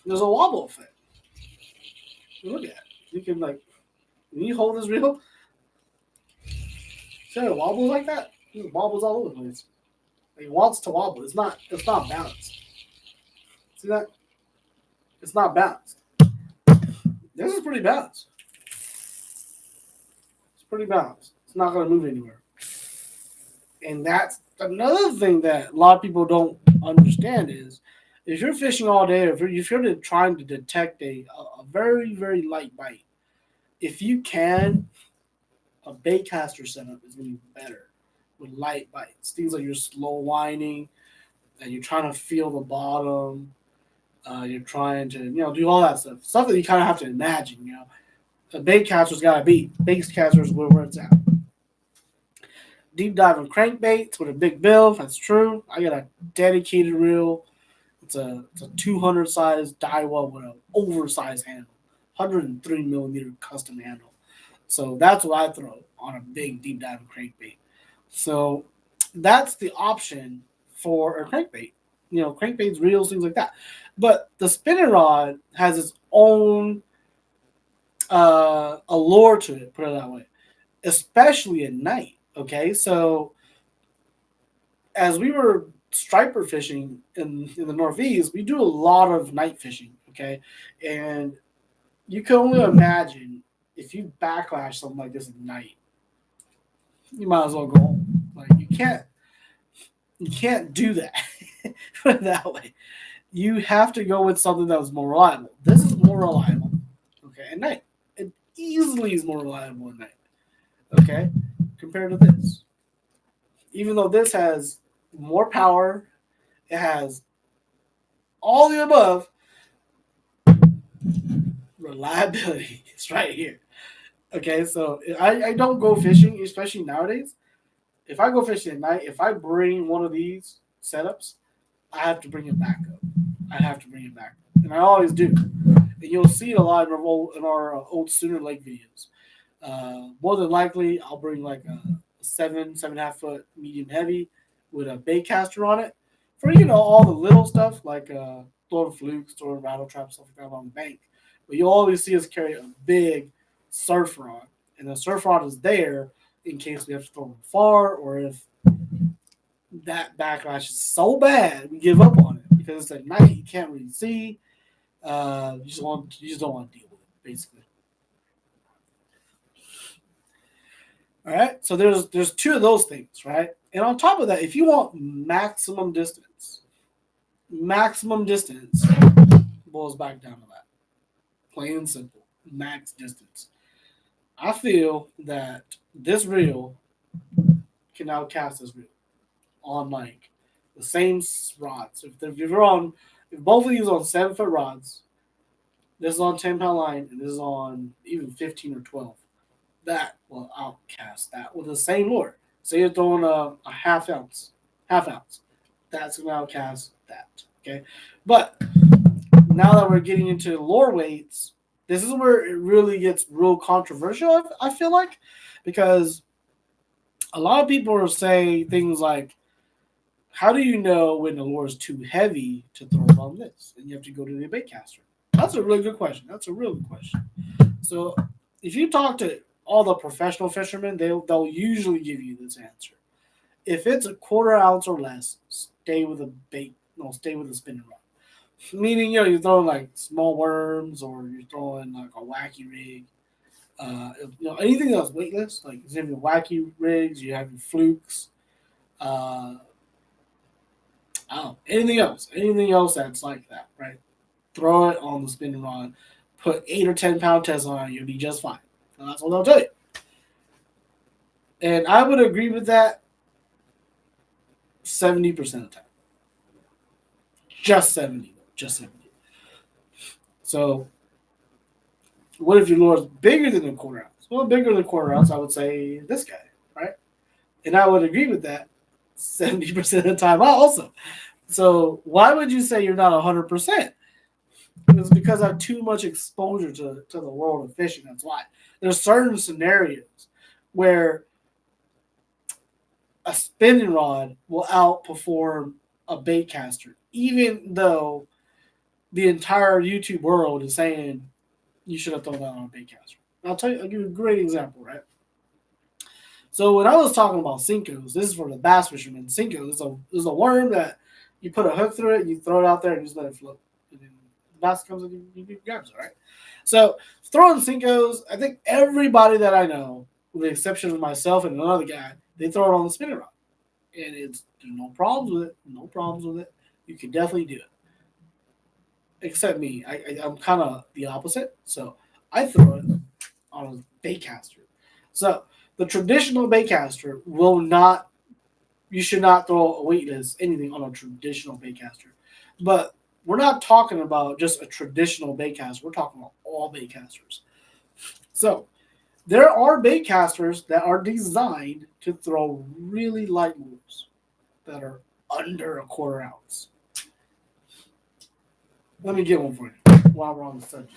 There's a wobble effect. Look at it. You can like when you hold this reel, see how it wobbles like that? It wobbles all over the place. Like it wants to wobble. It's not balanced. See that? It's not balanced. This is pretty balanced. It's pretty balanced. It's not gonna move anywhere. And that's another thing that a lot of people don't understand is if you're fishing all day, if you're trying to detect a very, very light bite, if you can, a baitcaster setup is going to be better with light bites. Things like you're slow winding, and you're trying to feel the bottom, you're trying to, do all that stuff. Stuff that you kind of have to imagine. A baitcaster's got to be. Baitcaster's where it's at. Deep diving crankbaits with a big bill. That's true. I got a dedicated reel. It's a 200 size Daiwa with an oversized handle, 103 millimeter custom handle. So that's what I throw on a big deep diving crankbait. So that's the option for a crankbait. Crankbaits, reels, things like that. But the spinning rod has its own allure to it. Put it that way, especially at night. Okay, so as we were striper fishing in the Northeast, we do a lot of night fishing. Okay, and you can only imagine if you backlash something like this at night, you might as well go home. Like you can't do that. Put it that way. You have to go with something that was more reliable. This is more reliable. Okay, at night. It easily is more reliable at night. Okay, compared to this. Even though this has more power, it has all the above. Reliability is right here. Okay, so I don't go fishing, especially nowadays. If I go fishing at night, if I bring one of these setups, I have to bring it back up. I have to bring it back, and I always do. And you'll see it a lot in our old Sooner Lake videos. More than likely, I'll bring like a 7.5 foot medium heavy with a baitcaster on it for all the little stuff like throwing flukes, throwing rattle traps, stuff like that on the bank. But you'll always see us carry a big surf rod, and the surf rod is there in case we have to throw them far or if that backlash is so bad we give up on it because it's at night you can't really see. You just don't want to deal with it basically. All right. So there's two of those things, right? And on top of that, if you want maximum distance boils back down to that. Plain and simple. Max distance. I feel that this reel can outcast this reel on like the same rods. If both of these on 7 foot rods, this is on 10 pound line, and this is on even 15 or 12. That will outcast that with the same lure. Say you're throwing a half ounce. That's gonna outcast that. Okay, but now that we're getting into lure weights, this is where it really gets real controversial. I feel like because a lot of people will say things like, "How do you know when the lure is too heavy to throw it on this?" And you have to go to the baitcaster. That's a really good question. That's a real good question. So if you talk to all the professional fishermen, they'll usually give you this answer. If it's a quarter ounce or less, stay with a bait. No, stay with a spinning rod. Meaning, you're throwing like small worms or you're throwing like a wacky rig. Anything that's weightless, like you have your wacky rigs, you have your flukes. I don't know, anything else that's like that, right? Throw it on the spinning rod, put 8 or 10 pound test on it, you'll be just fine. And that's what they'll tell you. And I would agree with that 70% of the time. Just 70, just 70. So, what if your lure is bigger than a quarter ounce? Well, bigger than a quarter ounce, I would say this guy, right? And I would agree with that 70% of the time also. So, why would you say you're not 100%? It's because I have too much exposure to the world of fishing. That's why. There's certain scenarios where a spinning rod will outperform a bait caster, even though the entire YouTube world is saying you should have thrown that on a baitcaster. I'll tell you. I'll give you a great example, right? So when I was talking about Cincos, this is for the bass fishermen. Cincos is a worm that you put a hook through it, you throw it out there, and just let it float. And then the bass comes and you grabs it, right? So throwing Cincos, I think everybody that I know, with the exception of myself and another guy, they throw it on the spinning rod, and there's no problems with it. No problems with it. You can definitely do it. Except me, I'm kind of the opposite. So I throw it on a baitcaster. So the traditional baitcaster will not. You should not throw a weightless anything on a traditional baitcaster. But we're not talking about just a traditional baitcaster. We're talking about all baitcasters. So there are baitcasters that are designed to throw really light lures that are under a quarter ounce. Let me get one for you while we're on the subject.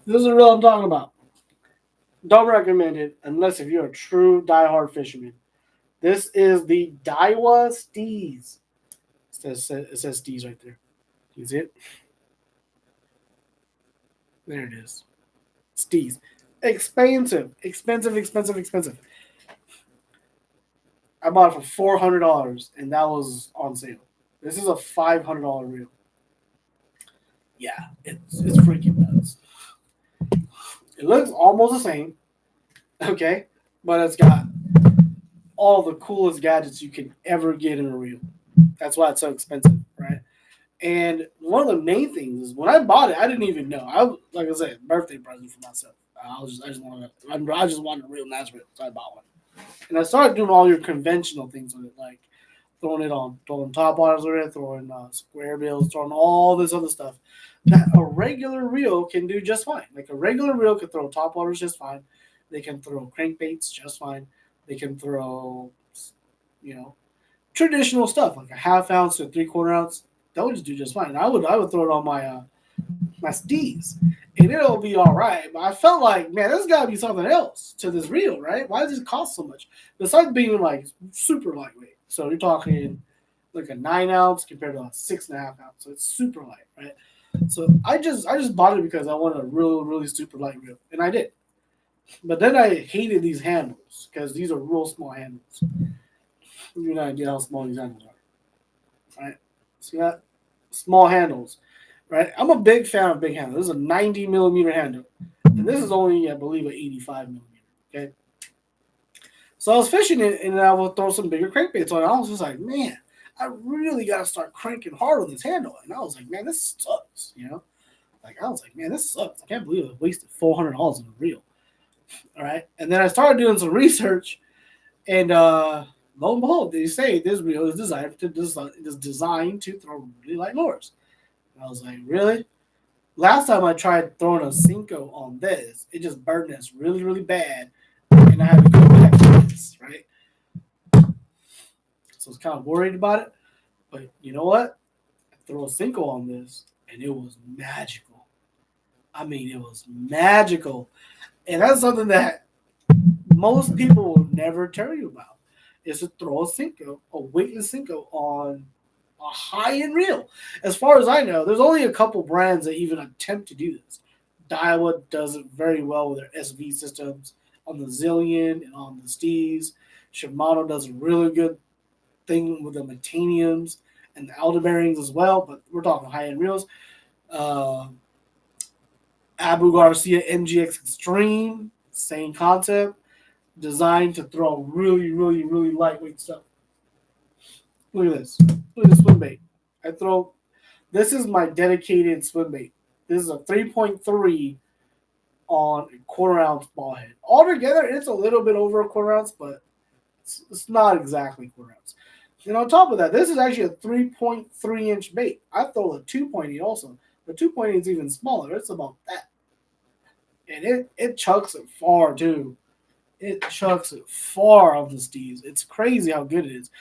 This is the reel I'm talking about. Don't recommend it unless if you're a true diehard fisherman. This is the Daiwa Steez. It says Steez right there. You see it? There it is. Steez. Expensive. Expensive, expensive, expensive. I bought it for $400 and that was on sale. This is a $500 reel. Yeah, it's freaking nuts. It looks almost the same, okay, but it's got all the coolest gadgets you can ever get in a reel. That's why it's so expensive, right? And one of the main things is when I bought it, I didn't even know. Like I said, birthday present for myself. I just wanted a real nice reel, so I bought one. And I started doing all your conventional things with it, like throwing top waters with it, throwing square bills, throwing all this other stuff that a regular reel can do just fine. Like a regular reel can throw top waters just fine. They can throw crankbaits just fine. They can throw, you know, traditional stuff like a half ounce to 3/4 ounce. That would just do just fine. I would throw it on my steez, and it'll be all right. But I felt like, man, there's got to be something else to this reel, right? Why does it cost so much? Besides being like super lightweight, so you're talking like a 9 ounce compared to a 6.5 ounce, so it's super light, right? So I just bought it because I wanted a really super light reel, and I did. But then I hated these handles because these are real small handles. You know idea how small these handles are, right? So you got small handles, right? I'm a big fan of big handles. This is a 90 millimeter handle, and this is only, I believe, an 85 millimeter. Okay, so I was fishing it, and I would throw some bigger crankbaits on it. I was just like, man, I really got to start cranking hard on this handle. And I was like, man, this sucks, you know? Like, I was like, man, this sucks. I can't believe I wasted $400 on a reel. All right. And then I started doing some research, and lo and behold, they say this reel is designed to throw really light lures. And I was like, really? Last time I tried throwing a Cinco on this, it just burned us really bad, and I had to go back to this, right? So I was kind of worried about it. But you know what? I threw a Cinco on this, and it was magical. I mean, it was magical. And that's something that most people will never tell you about, is to throw a Cinco, a weightless Cinco, on a high-end reel. As far as I know, there's only a couple brands that even attempt to do this. Daiwa does it very well with their SV systems on the Zillion and on the Steez. Shimano does a really good thing with the Metaniums and the outer bearings as well, but we're talking high-end reels. Uh, Abu Garcia MGX Extreme, same concept, designed to throw really lightweight stuff. Look at this. Look at this swim bait. I throw. This is my dedicated swim bait. This is a 3.3 on a quarter ounce ball head. Altogether, it's a little bit over a quarter ounce, but it's not exactly quarter ounce. And on top of that, this is actually a 3.3 inch bait. I throw a 2.8 also. The 2.8 is even smaller. It's about that. And it chucks it far too. It chucks it far off the steez. It's crazy how good it is.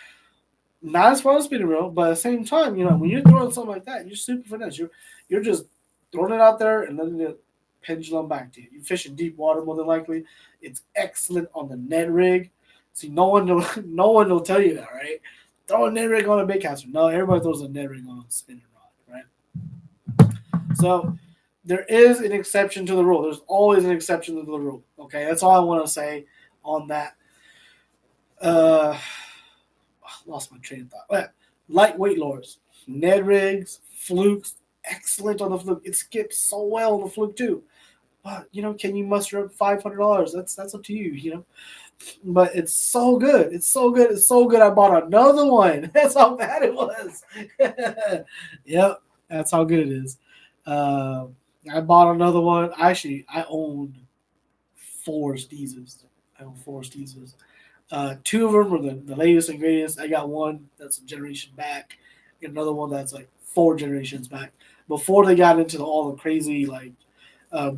Not as far as spinning reel, but at the same time, when you're throwing something like that, you're super finesse. You're just throwing it out there and letting it pendulum back to you. You fish in deep water more than likely. It's excellent on the Ned rig. See, no one will tell you that, right? Throw a Ned rig on a baitcaster. No, everybody throws a Ned rig on a spinning rod, right? So there is an exception to the rule. There's always an exception to the rule. Okay, that's all I want to say on that. Uh, Lost my train of thought. Oh, yeah. Lightweight lures, Ned rigs, flukes, excellent on the fluke. It skips so well on the fluke too. But can you muster up $500? That's up to you. But it's so good. It's so good. It's so good. I bought another one. That's how bad it was. Yep, that's how good it is. Uh, I bought another one. Actually, I owned four Steezes. I own four Steezes. Two of them were the latest and greatest. I got one that's a generation back, and another one that's like four generations back. Before they got into all the crazy like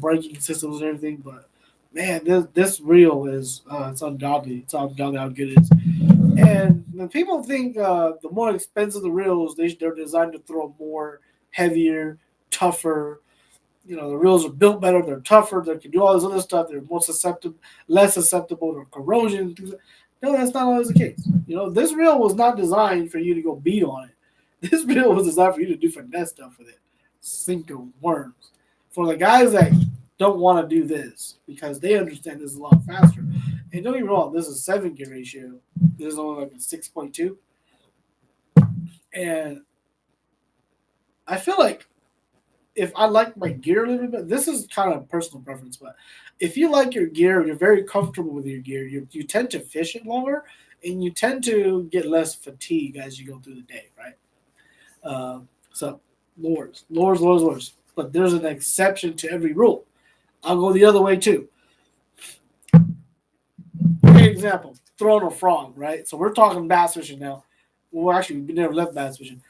braking systems and everything, but man, this reel is it's ungodly. It's ungodly how good it is. And when people think the more expensive the reels, they're designed to throw more heavier, tougher. The reels are built better. They're tougher. They can do all this other stuff. They're more susceptible, less susceptible to corrosion. No, that's not always the case. This reel was not designed for you to go beat on it. This reel was designed for you to do finesse stuff with it, sink of worms. For the guys that don't want to do this because they understand this is a lot faster. And don't get me wrong, this is a 7 gear ratio. This is only like a 6.2. And I feel like if I like my gear a little bit, this is kind of personal preference, but if you like your gear, you're very comfortable with your gear, you tend to fish it longer and you tend to get less fatigue as you go through the day, right? So, lures. But there's an exception to every rule. I'll go the other way too. For example, throwing a frog, right? So we're talking bass fishing now. Well, actually, we never left bass fishing.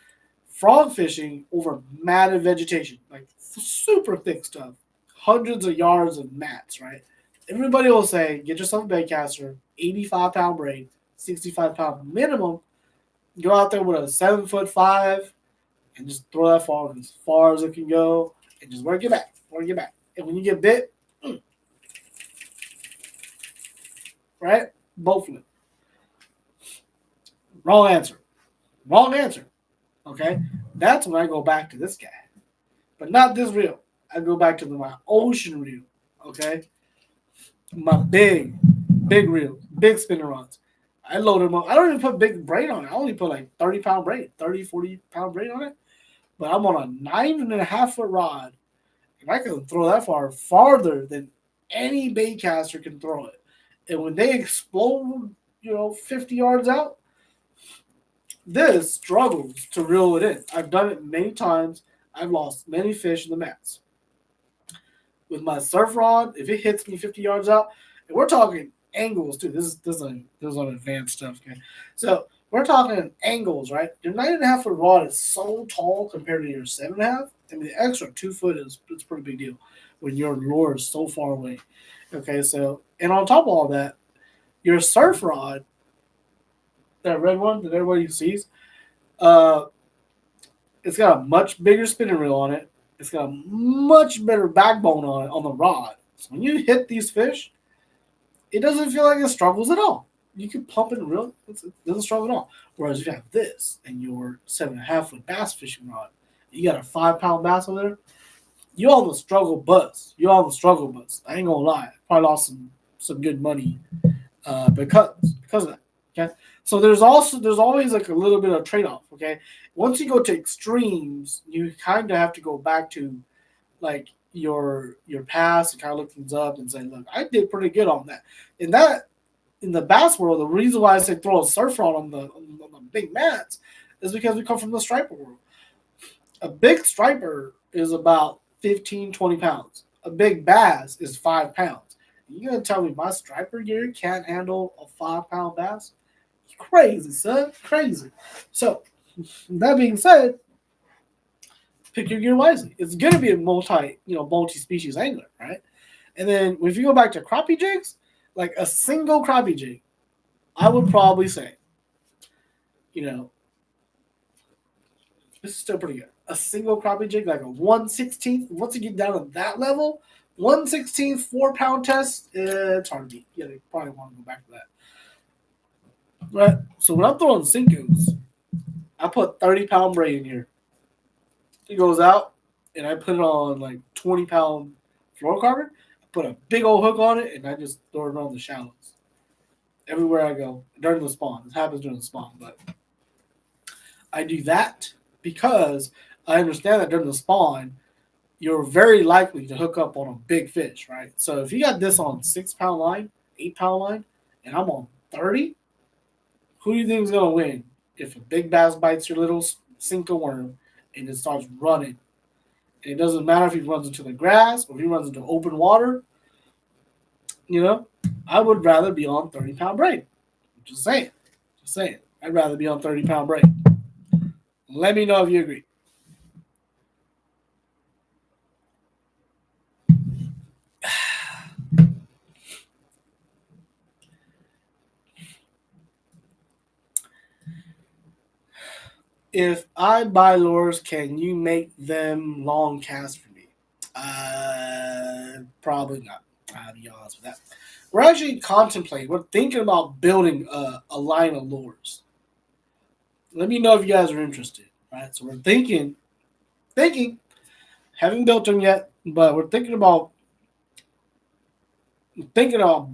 Frog fishing over matted vegetation, like super thick stuff, hundreds of yards of mats, right? Everybody will say, get yourself a baitcaster, 85-pound braid, 65-pound minimum. Go out there with a 7'5" and just throw that frog as far as it can go and just work it back, And when you get bit, right? Both of them. Wrong answer. Wrong answer. Okay? That's when I go back to this guy. But not this reel. I go back to my ocean reel. Okay? My big reel, big spinner rods. I load them up. I don't even put big braid on it. I only put like 30-pound braid, 30, 40-pound braid on it. But I'm on a 9.5-foot rod. And I can throw that far farther than any baitcaster can throw it. And when they explode, 50 yards out, this struggles to reel it in. I've done it many times. I've lost many fish in the mats. With my surf rod, if it hits me 50 yards out, and we're talking angles too. This is on advanced stuff. Okay, so we're talking angles, right? Your 9.5-foot rod is so tall compared to your 7.5. I mean, the extra 2 foot is it's a pretty big deal when your lure is so far away. Okay, so and on top of all that, your surf rod, that red one that everybody sees, uh, it's got a much bigger spinning reel on it. It's got a much better backbone on it on the rod. So when you hit these fish, it doesn't feel like it struggles at all. You can pump it and reel it doesn't struggle at all. Whereas if you have this and your 7.5-foot bass fishing rod, you got a 5-pound bass over there, you almost struggle butts. I ain't gonna lie. I probably lost some good money because of that. Okay, so there's always like a little bit of trade off. Okay, once you go to extremes, you kind of have to go back to like your past and kind of look things up and say, look, I did pretty good on that. In the bass world, the reason why I say throw a surf rod on the big mats is because we come from the striper world. A big striper is about 15, 20 pounds. A big bass is 5 pounds. You gonna tell me my striper gear can't handle a 5-pound bass? Crazy, son. Crazy. So, that being said, pick your gear wisely. It's going to be a multi-species angler, right? And then if you go back to crappie jigs, like a single crappie jig, I would probably say, This is still pretty good. A single crappie jig, like a 1/16. Once you get down to that level, 1/16 4 pound test, it's hard to beat. Yeah, they probably want to go back to that. Right. So when I'm throwing Cinco's, I put 30 pound braid in here. It goes out, and I put it on like 20 pound fluorocarbon. I put a big old hook on it, and I just throw it on the shallows everywhere I go during the spawn. This happens during the spawn, but I do that because I understand that during the spawn, you're very likely to hook up on a big fish, right? So if you got this on 6 pound line, 8 pound line, and I'm on 30, who do you think is gonna win? If a big bass bites your little sinker worm and it starts running, and it doesn't matter if he runs into the grass or if he runs into open water, you know, I would rather be on 30 pound braid. Just saying, just saying. I'd rather be on 30 pound braid. Let me know if you agree. If I buy lures, can you make them long cast for me? Probably not. I'll be honest with that. We're actually contemplating. We're thinking about building a line of lures. Let me know if you guys are interested. Right. So we're thinking, haven't built them yet, but we're thinking about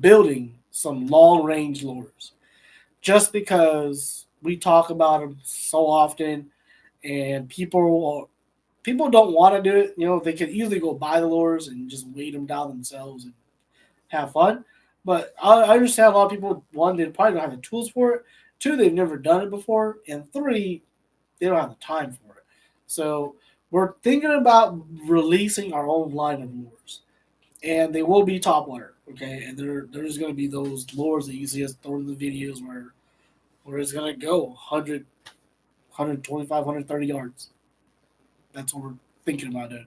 building some long range lures. Just because we talk about them so often, and people don't want to do it. You know, they could easily go buy the lures and just weight them down themselves and have fun. But I understand a lot of people, one, they probably don't have the tools for it. Two, they've never done it before. And three, they don't have the time for it. So we're thinking about releasing our own line of lures. And they will be top water. Okay. And there's going to be those lures that you see us throwing the videos where it's going to go 100, 130 yards. That's what we're thinking about doing.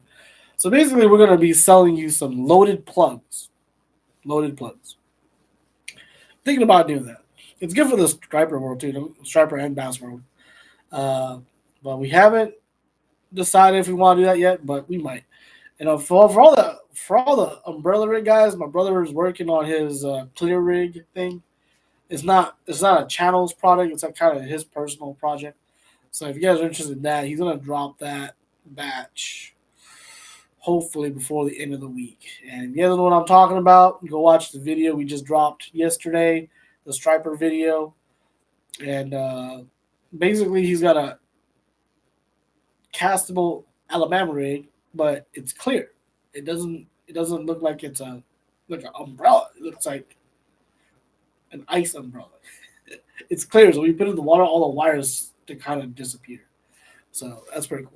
So basically, we're going to be selling you some loaded plugs. Loaded plugs. Thinking about doing that. It's good for the striper world too, striper and bass world. Uh, but we haven't decided if we want to do that yet, but we might. You know, for all the umbrella rig guys, my brother is working on his clear rig thing. It's not a channels product. It's like kind of his personal project. So if you guys are interested in that, he's gonna drop that batch hopefully before the end of the week. And if you guys know what I'm talking about, go watch the video we just dropped yesterday, the striper video. And basically, he's got a castable Alabama rig, but it's clear. It doesn't look like it's a like an umbrella. It looks like an ice umbrella. It's clear, so when you put it in the water, all the wires to kind of disappear. So that's pretty cool.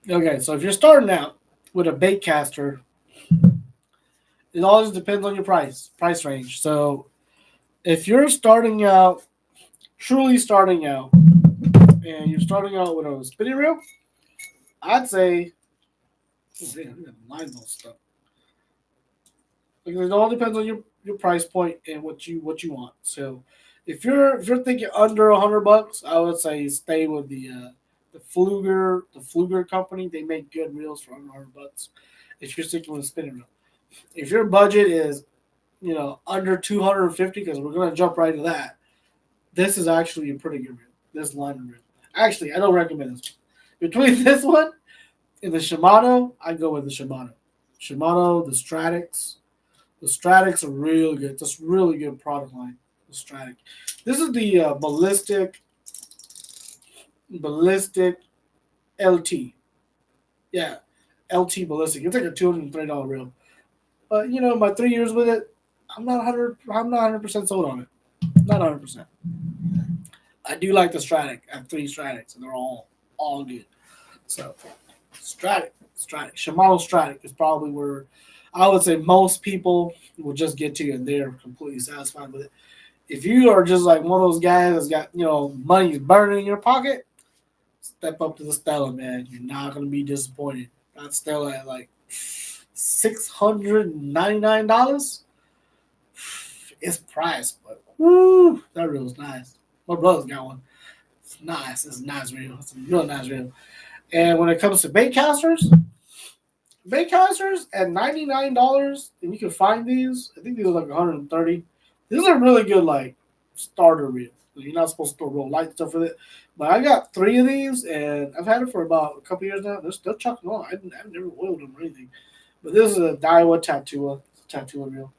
Okay, so if you're starting out with a baitcaster, it always depends on your price range. So if you're starting out, truly starting out, and you're starting out with a spinning reel, I'd say, oh, damn, we got line ball stuff. Because it all depends on your price point and what you want. So if you're thinking under $100, I would say stay with the Fluger company. They make good reels for under $100. If you're sticking with a spinning reel, if your budget is under 250, because we're gonna jump right to that, this is actually a pretty good reel. This line of reel. Actually, I don't recommend this one. Between this one and the Shimano, I go with the Shimano. Shimano, the Stratix. The Stratix are really good. It's a really good product line. The Stratic. This is the ballistic LT. Yeah, LT ballistic. It's like a $230 reel. But my 3 years with it, I'm not 100% sold on it. Not 100%. I do like the Stratic. I have three Stratics, and they're all good. So Stratic, Shimano Stratic is probably where I would say most people will just get to, and they're completely satisfied with it. If you are just like one of those guys that's got money burning in your pocket, step up to the Stella, man. You're not gonna be disappointed. That Stella at like $699. It's priced, but Woo, that reel's nice. My brother's got one. It's nice. It's a nice reel. It's a real nice reel. And when it comes to baitcasters at $99, and you can find these. I think these are like 130. These are really good, like starter reels. You're not supposed to throw real light stuff with it, but I got three of these, and I've had it for about a couple years now. They're still chucking on. I've never oiled them or anything. But this is a Daiwa Tattoo reel.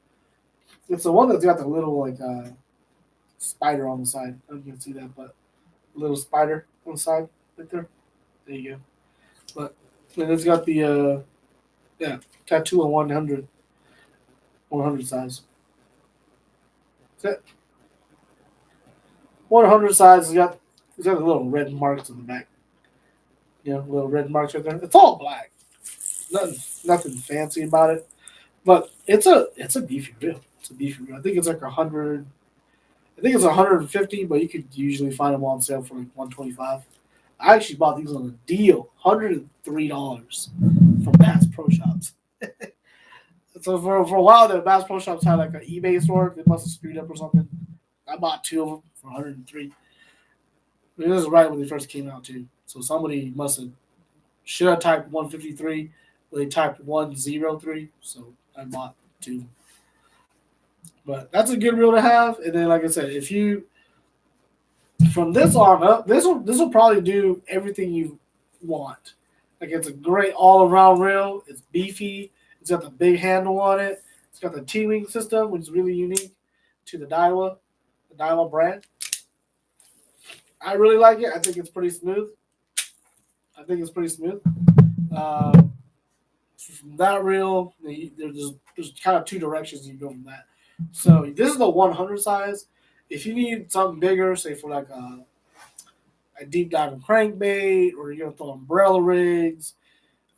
It's the one that's got the little like spider on the side. I don't know if you can see that, but a little spider on the side right there. There you go. But and it's got the yeah tattoo on 100 size. That's it. 100 size. It's got the little red marks on the back. You know, little red marks right there. It's all black. Nothing fancy about it. But it's a beefy reel. It's a beefy reel. I think it's like 100. I think it's 150, but you could usually find them on sale for like 125. I actually bought these on a deal, $103 from Bass Pro Shops. So for a while, the Bass Pro Shops had like an eBay store. They must have screwed up or something. I bought two of them for 103. This is right when they first came out too. So somebody must have should have typed 153, but they typed 103. So I bought two. But that's a good reel to have. And then, like I said, if you from this on up, this will probably do everything you want. Like it's a great all around reel. It's beefy. It's got the big handle on it. It's got the T-wing system, which is really unique to the Daiwa brand. I really like it. I think it's pretty smooth. I think it's pretty smooth. Uh, from that reel, there's kind of two directions you go from that. So this is the 100 size. If you need something bigger, say for like a deep diving crankbait, or you're gonna throw umbrella rigs,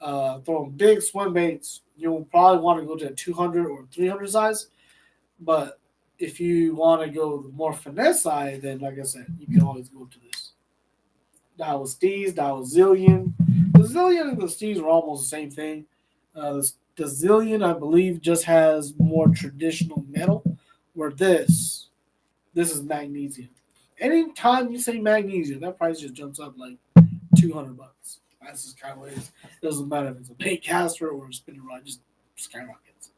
throwing big swim baits, you'll probably want to go to a 200 or 300 size. But if you want to go the more finesse side, then like I said, you can always go to this. That was Steez, that was Zillion. The Zillion and the Steez were almost the same thing. The Zillion, I believe, just has more traditional metal, where this is magnesium. Anytime you say magnesium, that price just jumps up like $200. That's just kind of what it is. It doesn't matter if it's a baitcaster or a spinning rod, just skyrockets.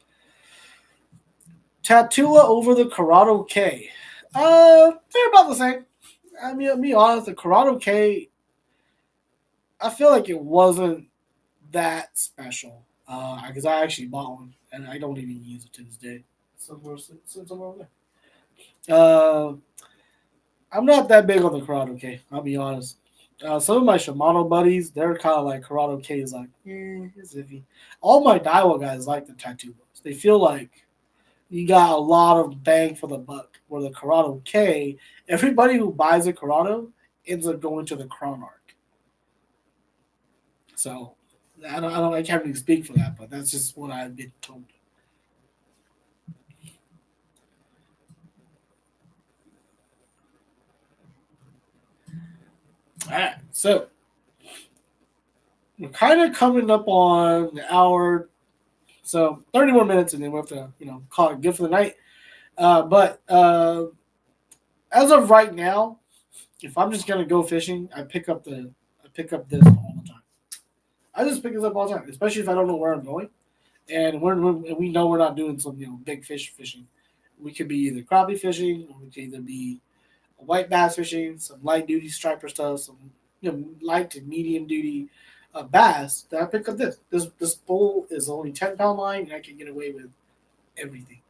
Tatula over the Corrado K. They're about the same. I mean, to be honest, the Corrado K, I feel like it wasn't that special. Because I actually bought one and I don't even use it to this day. Somewhere over there. I'm not that big on the Corrado K. I'll be honest. Some of my Shimano buddies, they're kind of like Corrado K is like, it's iffy. All my Daiwa guys like the tattoo books. They feel like you got a lot of bang for the buck. Where the Corrado K, everybody who buys a Corrado ends up going to the Crown Arc. So I can't really speak for that, but that's just what I've been told. All right, so we're kind of coming up on the hour, so 30 more minutes, and then we have to call it good for the night. But as of right now, if I'm just gonna go fishing, I pick up this all the time. I just pick this up all the time, especially if I don't know where I'm going, and we know we're not doing some big fish fishing. We could be either crappie fishing, or we could either be white bass fishing, some light duty striper stuff, some light to medium duty bass. Then I pick up this bowl is only 10 pound line, and I can get away with everything.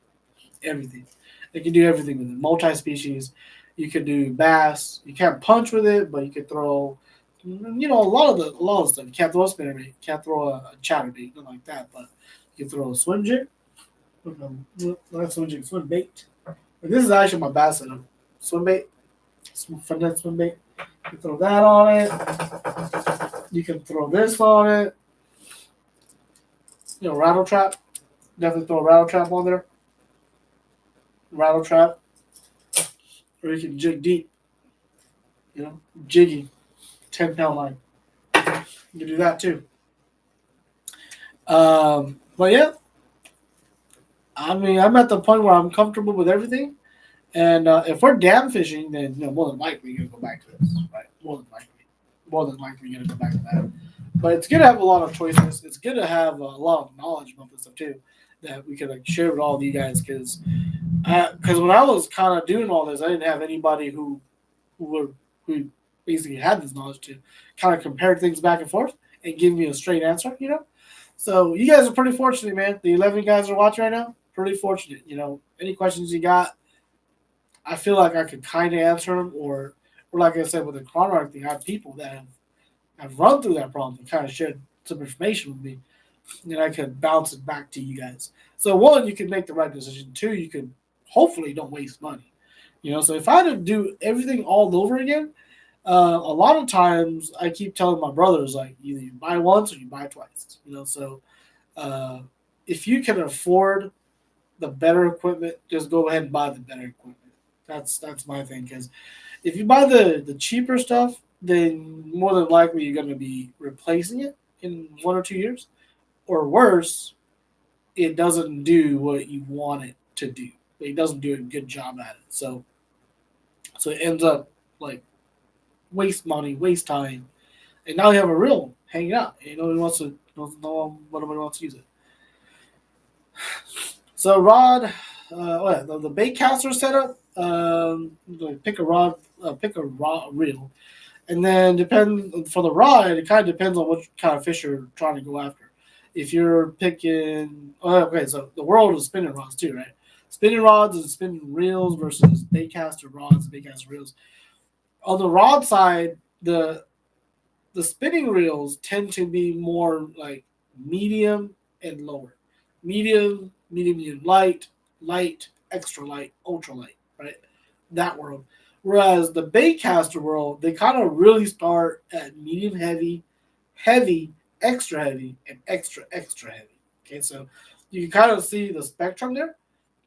Everything. They can do everything with it. Multi species. You could do bass. You can't punch with it, but you could throw. A lot of stuff. You can't throw a spinner bait. You can't throw a chatterbait, nothing like that. But you can throw a swim jig. Not swim jig, swim bait. But this is actually my bass setup. Swim bait. Finesse swim bait. You can throw that on it. You can throw this on it. Rattle trap. Definitely throw a rattle trap on there. Rattle trap. Or you can jig deep. Jigging. 10 pound line. You can do that too. But yeah, I mean, I'm at the point where I'm comfortable with everything. And if we're dam fishing, then more than likely you're gonna go back to this, right? More than likely you're gonna go back to that. But it's good to have a lot of choices. It's good to have a lot of knowledge about this stuff too, that we could like share with all of you guys. Because when I was kind of doing all this, I didn't have anybody who basically had this knowledge to kind of compare things back and forth and give me a straight answer. So you guys are pretty fortunate, man. The 11 guys are watching right now, pretty fortunate. Any questions you got, I feel like I could kind of answer them, or like I said with the chrono thing, I have people that have run through that problem and kind of shared some information with me, and I could bounce it back to you guys. So one, you can make the right decision. Two, you could hopefully don't waste money. So if I had to do everything all over again, a lot of times I keep telling my brothers like either you buy once or you buy twice. So uh, if you can afford the better equipment, just go ahead and buy the better equipment. That's my thing. Because if you buy the cheaper stuff, then more than likely you're going to be replacing it in 1 or 2 years, or worse, it doesn't do what you want it to do. It doesn't do a good job at it. So it ends up like waste money, waste time, and now you have a reel hanging out. Nobody wants to, nobody wants to use it. So rod, the baitcaster setup. Pick a rod, pick a rod reel, and then depend for the rod. It kind of depends on what kind of fish you're trying to go after. If you're picking, okay, so the world is spinning rods too, right? Spinning rods and spinning reels versus baitcaster rods and baitcaster reels. On the rod side, the spinning reels tend to be more like medium and lower. Medium, light, extra light, ultra light, right? That world. Whereas the baitcaster world, they kind of really start at medium heavy, extra heavy, and extra heavy. Okay, so you can kind of see the spectrum there.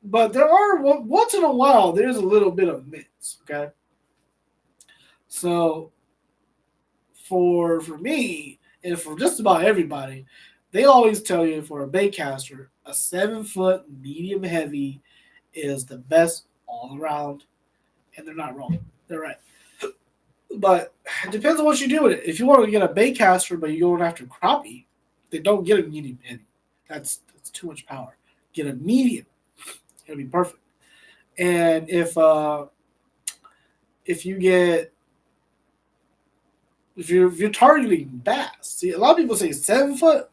But there are, once in a while, there's a little bit of mix. Okay, so for me and for just about everybody, they always tell you for a baitcaster, a 7 foot medium heavy is the best all around, and they're not wrong. They're right. But it depends on what you do with it. If you want to get a baitcaster, but you're going after crappie, then don't get a medium heavy. That's too much power. Get a medium. It'll be perfect. And if you get if you're targeting bass, see a lot of people say 7 foot.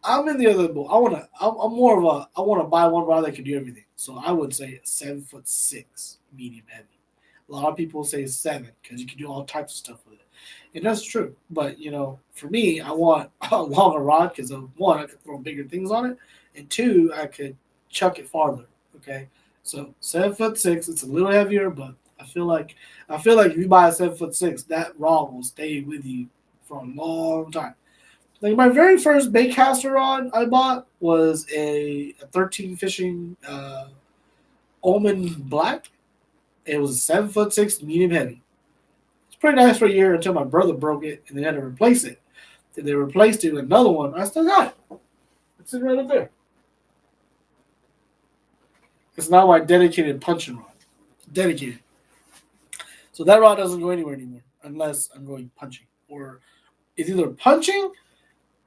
I'm in the other boat. I'm more of a. I want to buy one rod that can do everything. So I would say 7'6" medium heavy. A lot of people say 7 because you can do all types of stuff with it, and that's true. But for me, I want a longer rod because one, I could throw bigger things on it, and two, I could chuck it farther. Okay, so 7'6", it's a little heavier, but I feel like if you buy a 7'6", that rod will stay with you for a long time. Like my very first baitcaster rod I bought was a 13 fishing Omen Black. It was a 7'6" medium heavy. It's pretty nice for a year until my brother broke it and they had to replace it. Then they replaced it with another one. I still got it. It's sitting right up there. It's now my dedicated punching rod. Dedicated. So that rod doesn't go anywhere anymore unless I'm going punching. Or it's either punching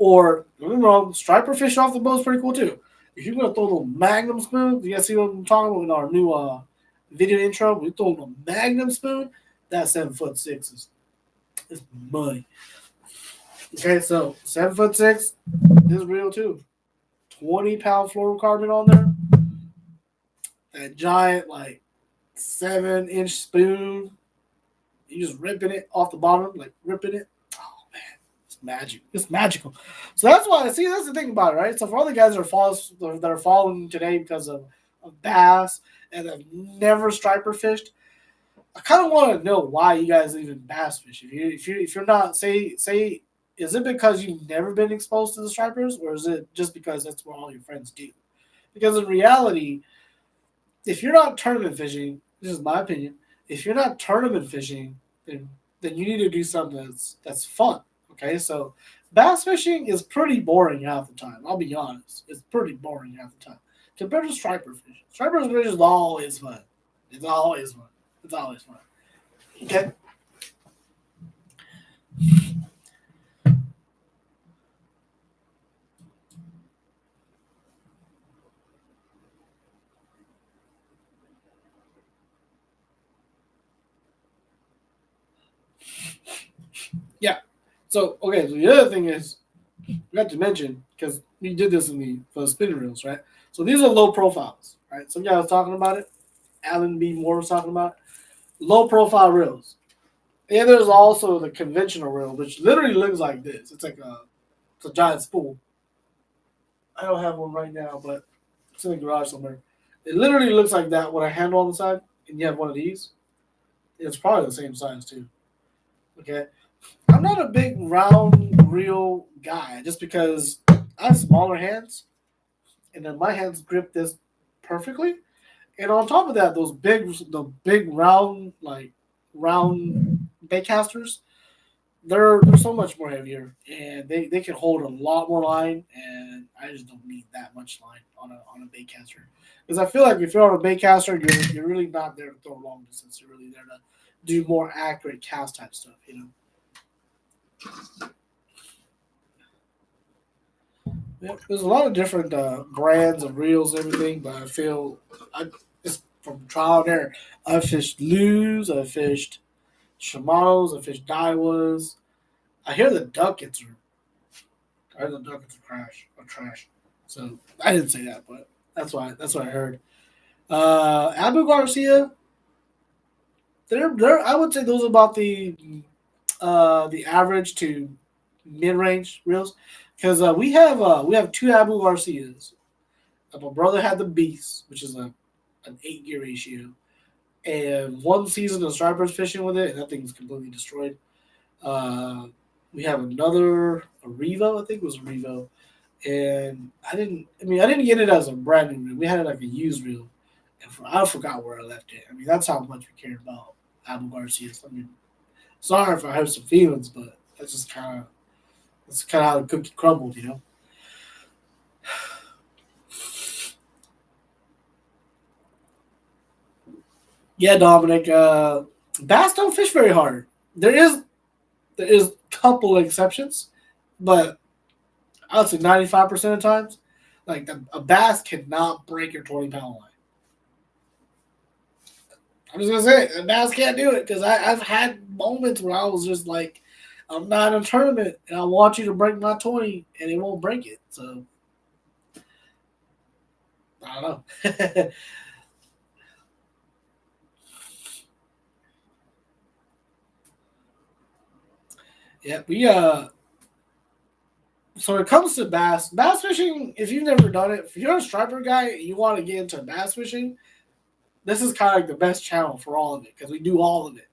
or, don't get me wrong, striper fish off the boat is pretty cool too. If you're going to throw a little magnum spoon, you guys see what I'm talking about in our new video intro? We throw a little magnum spoon, that 7'6" is money. Okay, so 7'6" is real too. 20-pound fluorocarbon on there. That giant, like, 7-inch spoon. You just ripping it off the bottom, like ripping it. Oh man, it's magic. It's magical. So that's why I see. That's the thing about it, right? So for all the guys that are following today because of bass and have never striper fished, I kind of want to know why you guys even bass fish. If you're not say, is it because you've never been exposed to the stripers, or is it just because that's what all your friends do? Because in reality, if you're not tournament fishing, this is my opinion. If you're not tournament fishing, then you need to do something that's fun. Okay, so bass fishing is pretty boring half the time. I'll be honest, it's pretty boring half the time compared to striper fishing. Striper fishing is always fun. It's always fun. It's always fun. Okay. Yeah. So okay. So the other thing is, I got to mention because we did this in the for the spinning reels, right? So these are low profiles, right? Some guy was talking about it. Alan B. Moore was talking about it. Low profile reels. And there's also the conventional reel, which literally looks like this. It's a giant spool. I don't have one right now, but it's in the garage somewhere. It literally looks like that with a handle on the side, and you have one of these. It's probably the same size too. Okay, I'm not a big round reel guy just because I have smaller hands, and then my hands grip this perfectly. And on top of that, the big round baitcasters, they're so much more heavier, and they can hold a lot more line, and I just don't need that much line on a baitcaster because I feel like if you're on a baitcaster, you're really not there to throw long distance. You're really there to do more accurate cast type stuff. Yeah, there's a lot of different brands of reels and everything, but I feel I just from trial and error. I fished Lew's, I fished Shimano's, I fished Daiwas. I hear the Duckets are I heard the Duckets are trash. So I didn't say that, but that's what I heard. Abu Garcia, they're I would say those are about the average to mid range reels because we have two Abu Garcias. My brother had the Beast, which is an 8 gear ratio, and one season of stripers fishing with it, and that thing's completely destroyed. Uh, we have another a Revo, I think it was a Revo, and I didn't get it as a brand new reel. We had it like a used reel, and I forgot where I left it. I mean, that's how much we cared about Abu Garcia's. I mean, sorry if I hurt some feelings, but that's kind of how the cookie crumbled. Yeah, Dominic. Bass don't fish very hard. There is a couple exceptions, but I would say 95% of times, like a bass cannot break your 20 pound line. I'm just gonna say it, a bass can't do it because I've had moments where I was just like, I'm not in a tournament and I want you to break my 20 and it won't break it. So I don't know. Yeah, we so when it comes to bass fishing, if you've never done it, if you're a striper guy and you want to get into bass fishing, this is kind of like the best channel for all of it because we do all of it.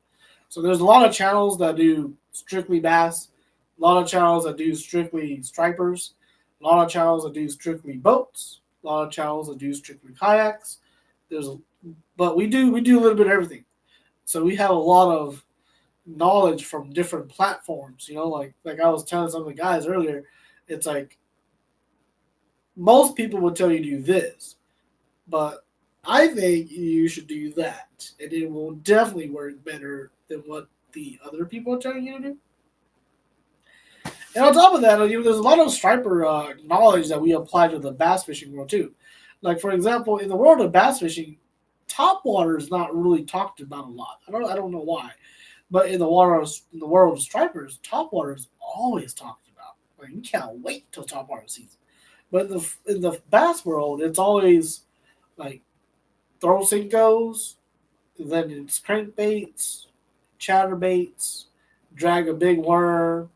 So there's a lot of channels that do strictly bass, a lot of channels that do strictly stripers, a lot of channels that do strictly boats, a lot of channels that do strictly kayaks. There's a, but we do a little bit of everything. So we have a lot of knowledge from different platforms. Like I was telling some of the guys earlier, it's like most people would tell you to do this, but I think you should do that, and it will definitely work better than what the other people are telling you to do. And on top of that, there's a lot of striper knowledge that we apply to the bass fishing world too. Like for example, in the world of bass fishing, top water is not really talked about a lot. I don't know why, but in the world of stripers, top water is always talked about. Like you can't wait till top water season. But in the bass world, it's always like throw sinkos, then it's crankbaits, chatterbaits, drag a big worm,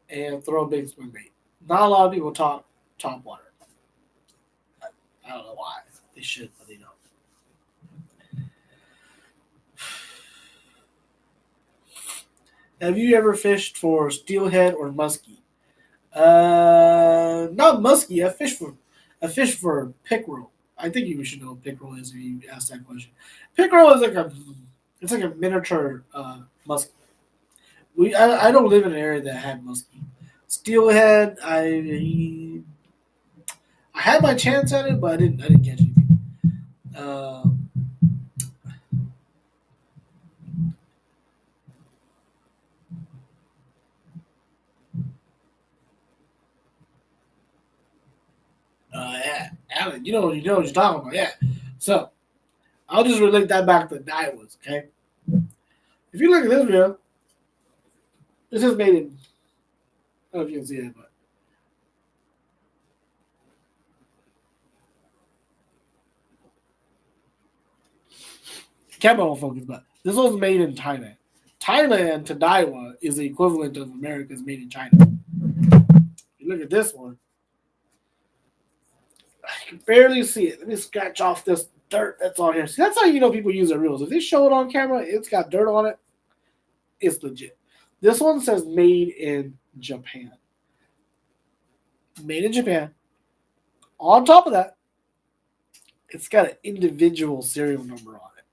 and throw a big swim bait. Not a lot of people talk top water. I don't know why. They should, but they don't. Have you ever fished for steelhead or muskie? Not muskie. I fish for pickerel. I think you should know what pickerel is if you ask that question. Pickerel is like a miniature muskie. I don't live in an area that had muskie. Steelhead, I had my chance at it, but I didn't catch anything. Um, Alan, you know what you're talking about, yeah. So I'll just relate that back to Daiwas, okay? If you look at this reel, this is made in. I don't know if you can see it, but camera won't focus. But this was made in Thailand. Thailand to Daiwa is the equivalent of America's made in China. If you look at this one, I can barely see it. Let me scratch off this dirt that's on here. See, that's how you know people use their reels. If they show it on camera, it's got dirt on it. It's legit. This one says made in Japan. Made in Japan. On top of that, it's got an individual serial number on it.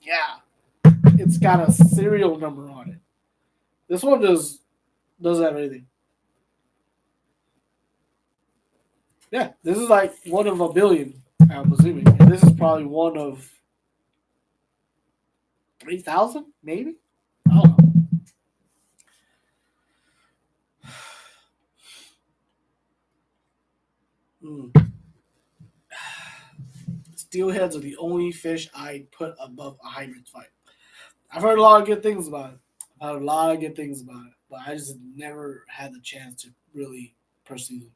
Yeah, it's got a serial number on it. This one doesn't have anything. Yeah, this is like one of a billion. I'm assuming. And this is probably one of 3,000, maybe. I don't know. Mm. Steelheads are the only fish I put above a hybrid fight. I've heard a lot of good things about it. I've heard a lot of good things about it, but I just never had the chance to really pursue them.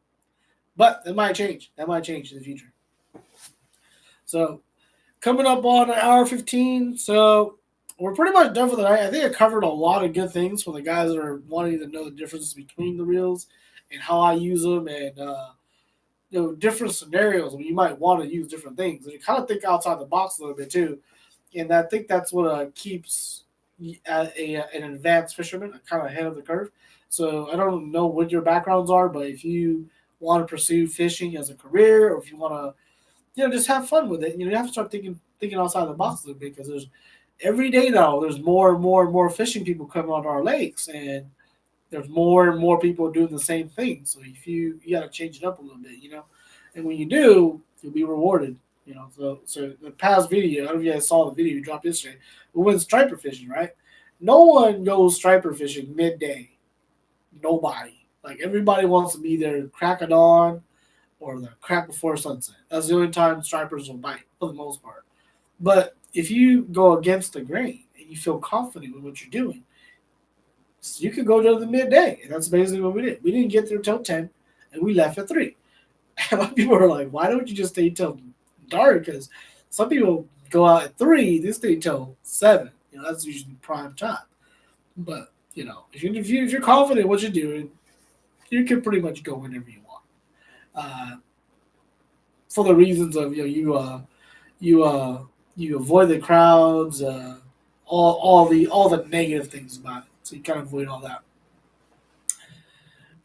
But that might change. That might change in the future. So coming up on an hour 15. So we're pretty much done for the night. I think I covered a lot of good things for the guys that are wanting to know the differences between the reels and how I use them, and different scenarios when you might want to use different things, and you kind of think outside the box a little bit too. And I think that's what keeps an advanced fisherman kind of ahead of the curve. So I don't know what your backgrounds are, but if you want to pursue fishing as a career, or if you want to, just have fun with it, you have to start thinking outside the box a little bit, because there's every day now there's more and more and more fishing people coming onto our lakes, and there's more and more people doing the same thing. So if you got to change it up a little bit. And when you do, you'll be rewarded. So the past video, I don't know if you guys saw the video we dropped yesterday. We went striper fishing, right? No one goes striper fishing midday. Nobody. Like, everybody wants to be there crack of dawn or the crack before sunset. That's the only time stripers will bite for the most part. But if you go against the grain and you feel confident with what you're doing, you could go to the midday. And that's basically what we did. We didn't get there till 10, and we left at 3. And a lot of people are like, why don't you just stay till dark? Because some people go out at 3, they stay till 7. That's usually prime time. But, if you're confident in what you're doing, you can pretty much go whenever you want. For the reasons of, you avoid the crowds, all the negative things about it. So you kind of avoid all that.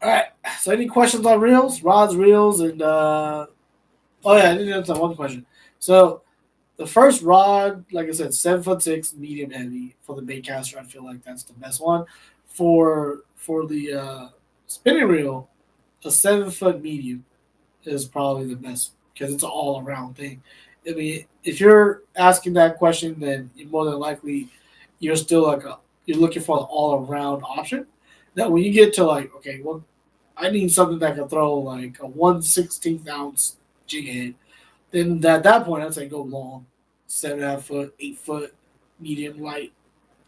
All right. So any questions on reels, rods, reels, and oh yeah, I didn't answer one question. So the first rod, like I said, 7'6", medium heavy for the baitcaster. I feel like that's the best one. For the spinning reel, a 7-foot medium is probably the best, because it's an all around thing. I mean, if you're asking that question, then more than likely you're still you're looking for an all around option. Now, when you get to okay, well, I need something that can throw like a 1/16 ounce jig head, then at that point I'd say go long, 7.5 foot, 8 foot, medium, light,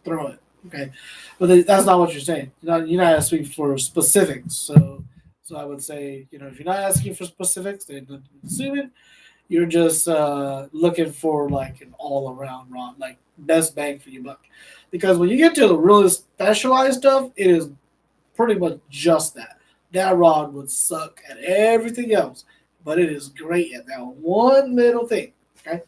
throw it. Okay, but that's not what you're saying. You're not asking for specifics. So I would say, if you're not asking for specifics, then I'm assuming you're just looking for like an all around rod, like best bang for your buck. Because when you get to the really specialized stuff, it is pretty much just that. That rod would suck at everything else, but it is great at that one little thing. Okay.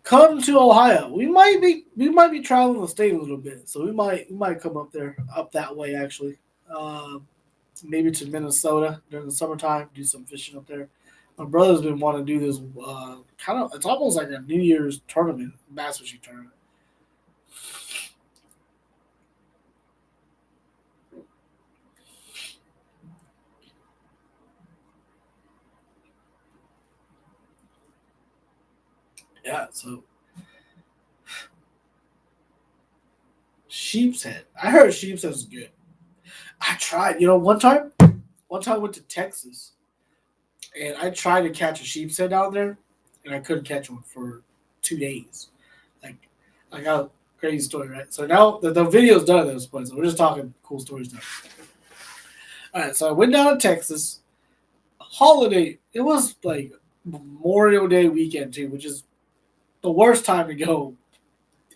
Come to Ohio. We might be traveling the state a little bit, so we might come up that way actually. Um, Maybe to Minnesota during the summertime, do some fishing up there. My brother's been wanting to do this kind of. It's almost like a New Year's tournament, bass fishing tournament. Yeah, so sheep's head. I heard sheep's head is good. I tried. One time one time I went to Texas and I tried to catch a sheep's head down there, and I couldn't catch one for 2 days. Like, I got a crazy story, right? So now the video's done at this point, so we're just talking cool stories now. All right, so I went down to Texas. Holiday. It was like Memorial Day weekend too, which is the worst time to go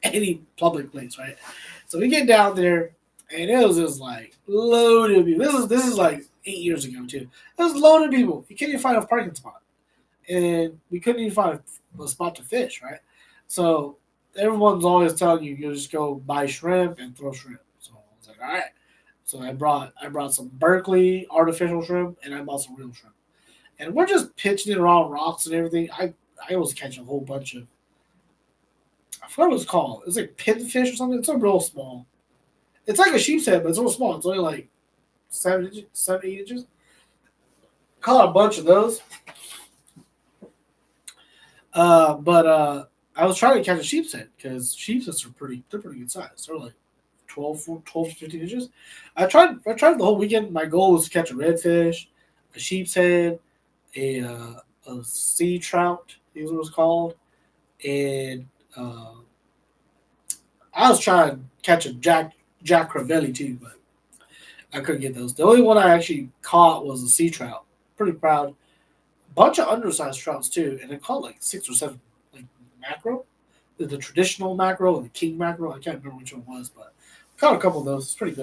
any public place, right? So we get down there, and it was just like loaded of people. This is like 8 years ago too. It was loaded of people. You can't even find a parking spot, and we couldn't even find a spot to fish, right? So everyone's always telling you just go buy shrimp and throw shrimp. So I was like, all right. So I brought some Berkeley artificial shrimp, and I bought some real shrimp, and we're just pitching it around rocks and everything. I was catching a whole bunch of, I forgot what it's called. It's like pinfish or something. It's a real small. It's like a sheep's head, but it's real small. It's only like 7 inches, 7, 8 inches. Caught a bunch of those. But I was trying to catch a sheep's head because sheep's heads are they're pretty good size. They're like 12 to 15 inches. I tried the whole weekend. My goal was to catch a redfish, a sheep's head, a sea trout, I think is what it was called, and uh, I was trying to catch a Jack Crevelli too, but I couldn't get those. The only one I actually caught was a sea trout. Pretty proud. Bunch of undersized trouts too, and I caught like 6 or 7 like mackerel, the traditional mackerel and the king mackerel. I can't remember which one it was, but caught a couple of those. It's pretty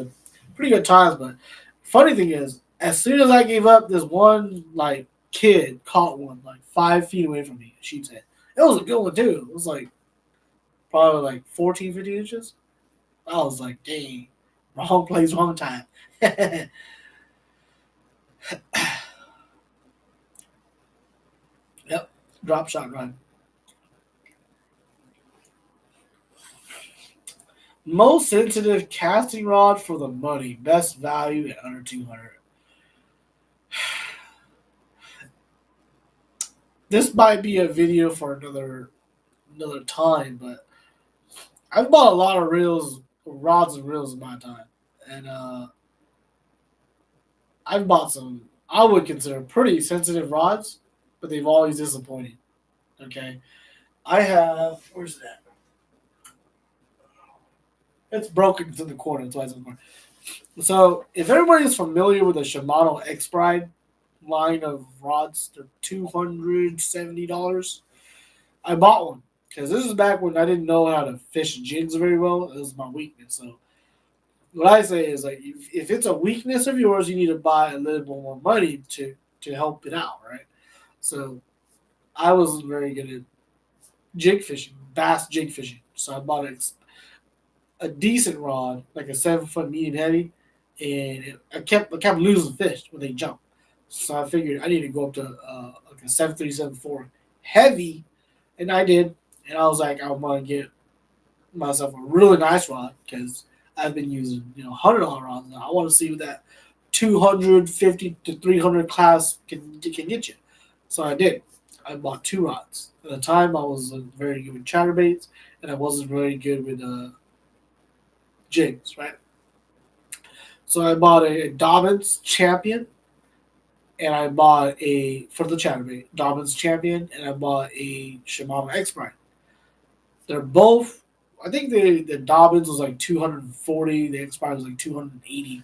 good times. But funny thing is, as soon as I gave up, this one like kid caught one like 5 feet away from me, a sheep's head. It was a good one too. It was like probably like 14, 15 inches. I was like, dang, wrong place, wrong time. Yep, drop shot run. Most sensitive casting rod for the money. Best value at under 200. This might be a video for another time, but I've bought a lot of rods and reels in my time, and I've bought some I would consider pretty sensitive rods, but they've always disappointed. Okay, I have where's that? It's broken to the corner. That's why it's in the corner. So if everybody is familiar with the Shimano X Bride line of rods, they're $270. I bought one because this is back when I didn't know how to fish jigs very well. It was my weakness. So what I say is like if it's a weakness of yours, you need to buy a little bit more money to help it out, right? So I wasn't very good at jig fishing, bass jig fishing. So I bought a decent rod, like a 7 foot medium heavy, and I kept losing fish when they jump. So I figured I need to go up to like a 7.3, 7.4 heavy, and I did. And I was like, I want to get myself a really nice rod because I've been using $100 rods. And I want to see what that 250 to 300 class can get you. So I did. I bought 2 rods. At the time, I was very good with chatterbaits, and I wasn't very good with jigs, right? So I bought a Dobbins Champion, and I bought for the chatterbait, Dobbins Champion, and I bought a Shimano X Bride. They're both, I think the Dobbins was like 240, the X Bride was like 280.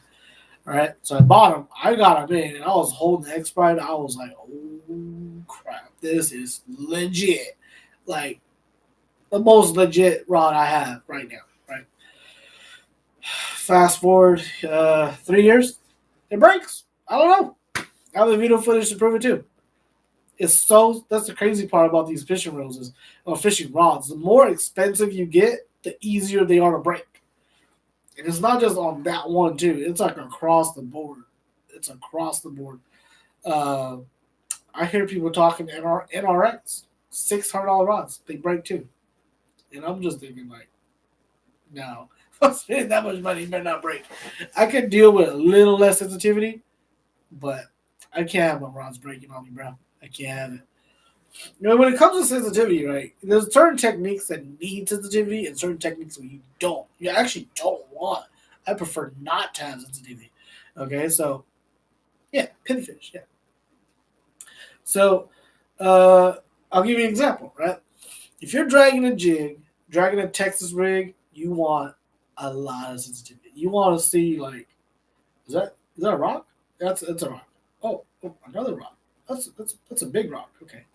All right, so I bought them. I got them in, and I was holding the X Bride. I was like, oh crap, this is legit. Like the most legit rod I have right now, right? Fast forward 3 years, it breaks. I don't know. I have the video footage to prove it too. That's the crazy part about these fishing reels is or fishing rods. The more expensive you get, the easier they are to break. And it's not just on that one too. It's like across the board. It's across the board. Uh, I hear people talking NRX, $600 rods. They break too. And I'm just thinking like, no. If I'm spending that much money, it better not break. I could deal with a little less sensitivity, but I can't have my rods breaking on me, bro. I can't have it. When it comes to sensitivity, right? There's certain techniques that need sensitivity and certain techniques that you don't. You actually don't want. I prefer not to have sensitivity. Okay, so Yeah, pinfish. Yeah. So, uh, I'll give you an example, right? If you're dragging a jig, dragging a Texas rig, you want a lot of sensitivity. You want to see like, is that a rock? That's a rock. Oh, another rock. That's a big rock. Okay,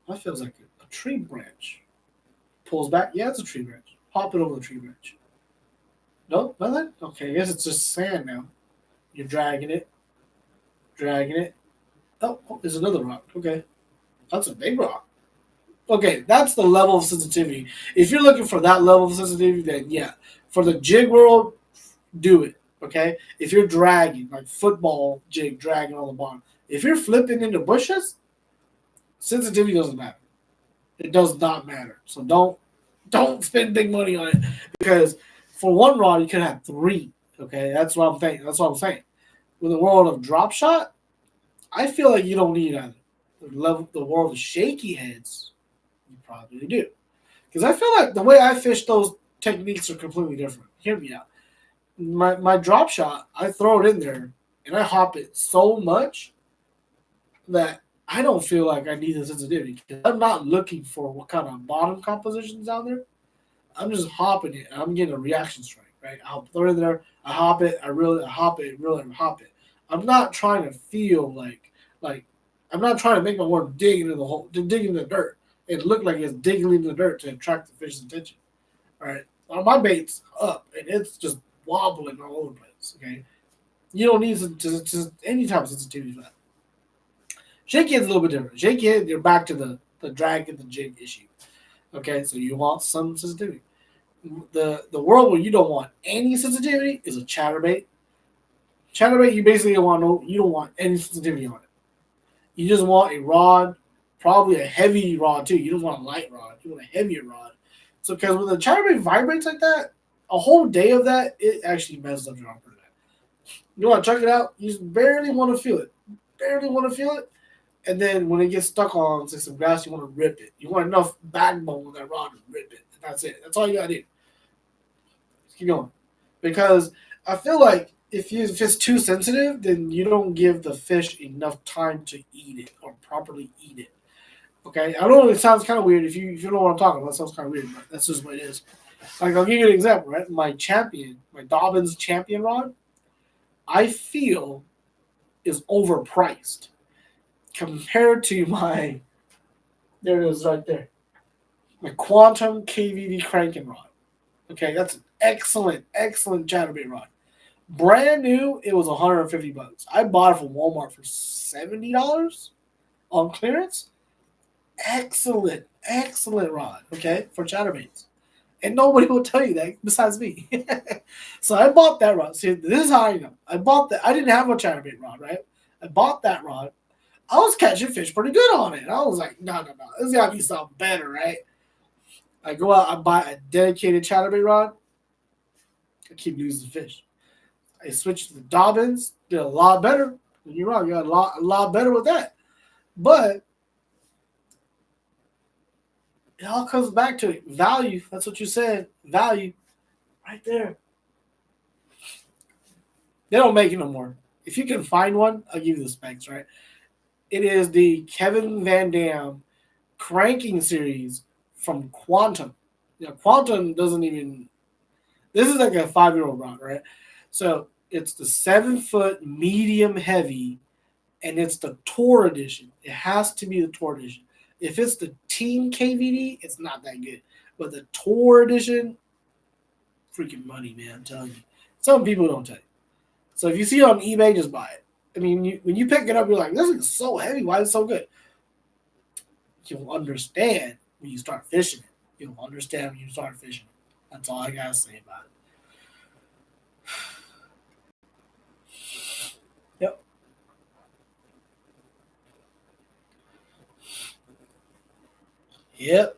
that feels like a tree branch. Pulls back. Yeah, it's a tree branch. Hop it over the tree branch. No, nothing. Okay, I guess it's just sand now. You're dragging it. Oh, there's another rock. Okay, that's a big rock. Okay, that's the level of sensitivity. If you're looking for that level of sensitivity, then yeah, for the jig world, do it. Okay, if you're dragging like football jig dragging on the bottom, if you're flipping into bushes, sensitivity doesn't matter. It does not matter. So don't spend big money on it because for one rod you could have three. Okay, that's what I'm thinking. That's what I'm saying. With the world of drop shot, I feel like you don't need either. The world of shaky heads, you probably do. Because I feel like the way I fish those techniques are completely different. Hear me out. My drop shot, I throw it in there and I hop it so much that I don't feel like I need the sensitivity. I'm not looking for what kind of bottom compositions down there. I'm just hopping it and I'm getting a reaction strike, right? I'll throw it in there, I hop it, I hop it, really hop it. I'm not trying to feel like I'm not trying to make my worm dig into the hole, to dig into the dirt. It looked like it's digging into the dirt to attract the fish's attention. All right. Well, my bait's up and it's just wobbling all over the place. Okay. You don't need to any type of sensitivity for that. Shake head's a little bit different. Shake head, you're back to the drag and the jig issue. Okay, so you want some sensitivity. The world where you don't want any sensitivity is a chatterbait. Chatterbait, you basically you don't want any sensitivity on it. You just want a rod, probably a heavy rod too. You don't want a light rod. You want a heavier rod. So because when the chatterbait vibrates like that, a whole day of that, it actually messes up your operator. You want to check it out? You just barely want to feel it. Barely want to feel it. And then when it gets stuck on say, some grass, you want to rip it. You want enough backbone with that rod to rip it. And that's it. That's all you gotta do. Just keep going. Because I feel like if it's too sensitive, then you don't give the fish enough time to eat it or properly eat it. Okay, I know it sounds kind of weird if you know what I'm talking about. It sounds kind of weird, but that's just what it is. Like I'll give you an example, right? My Dobbins champion rod, I feel is overpriced compared to my there it is right there, my Quantum KVD cranking rod. Okay, that's an excellent chatterbait rod. Brand new, it was $150. I bought it from Walmart for $70 on clearance. Excellent rod. Okay, for chatterbaits. And nobody will tell you that besides me. So I bought that rod. See, this is how I know. I bought that. I didn't have a chatterbait rod, right? I bought that rod. I was catching fish pretty good on it. I was like, no. This got to be something better, right? I go out, I buy a dedicated chatterbait rod. I keep losing fish. I switched to the Dobbins. Did a lot better. You're wrong. You got a lot better with that. But it all comes back to it. Value. That's what you said. Value. Right there. They don't make it no more. If you can find one, I'll give you the specs, right? It is the Kevin Van Dam cranking series from Quantum. Quantum doesn't even. This is like a 5-year-old rod, right? So it's the 7-foot medium heavy, and it's the Tour edition. It has to be the Tour edition. If it's the Team KVD, it's not that good. But the Tour edition, freaking money, man. I'm telling you. Some people don't tell you. So if you see it on eBay, just buy it. I mean, when you pick it up, you're like, this is so heavy. Why is it so good? You'll understand when you start fishing it. You'll understand when you start fishing it. That's all I got to say about it. Yep. Yep.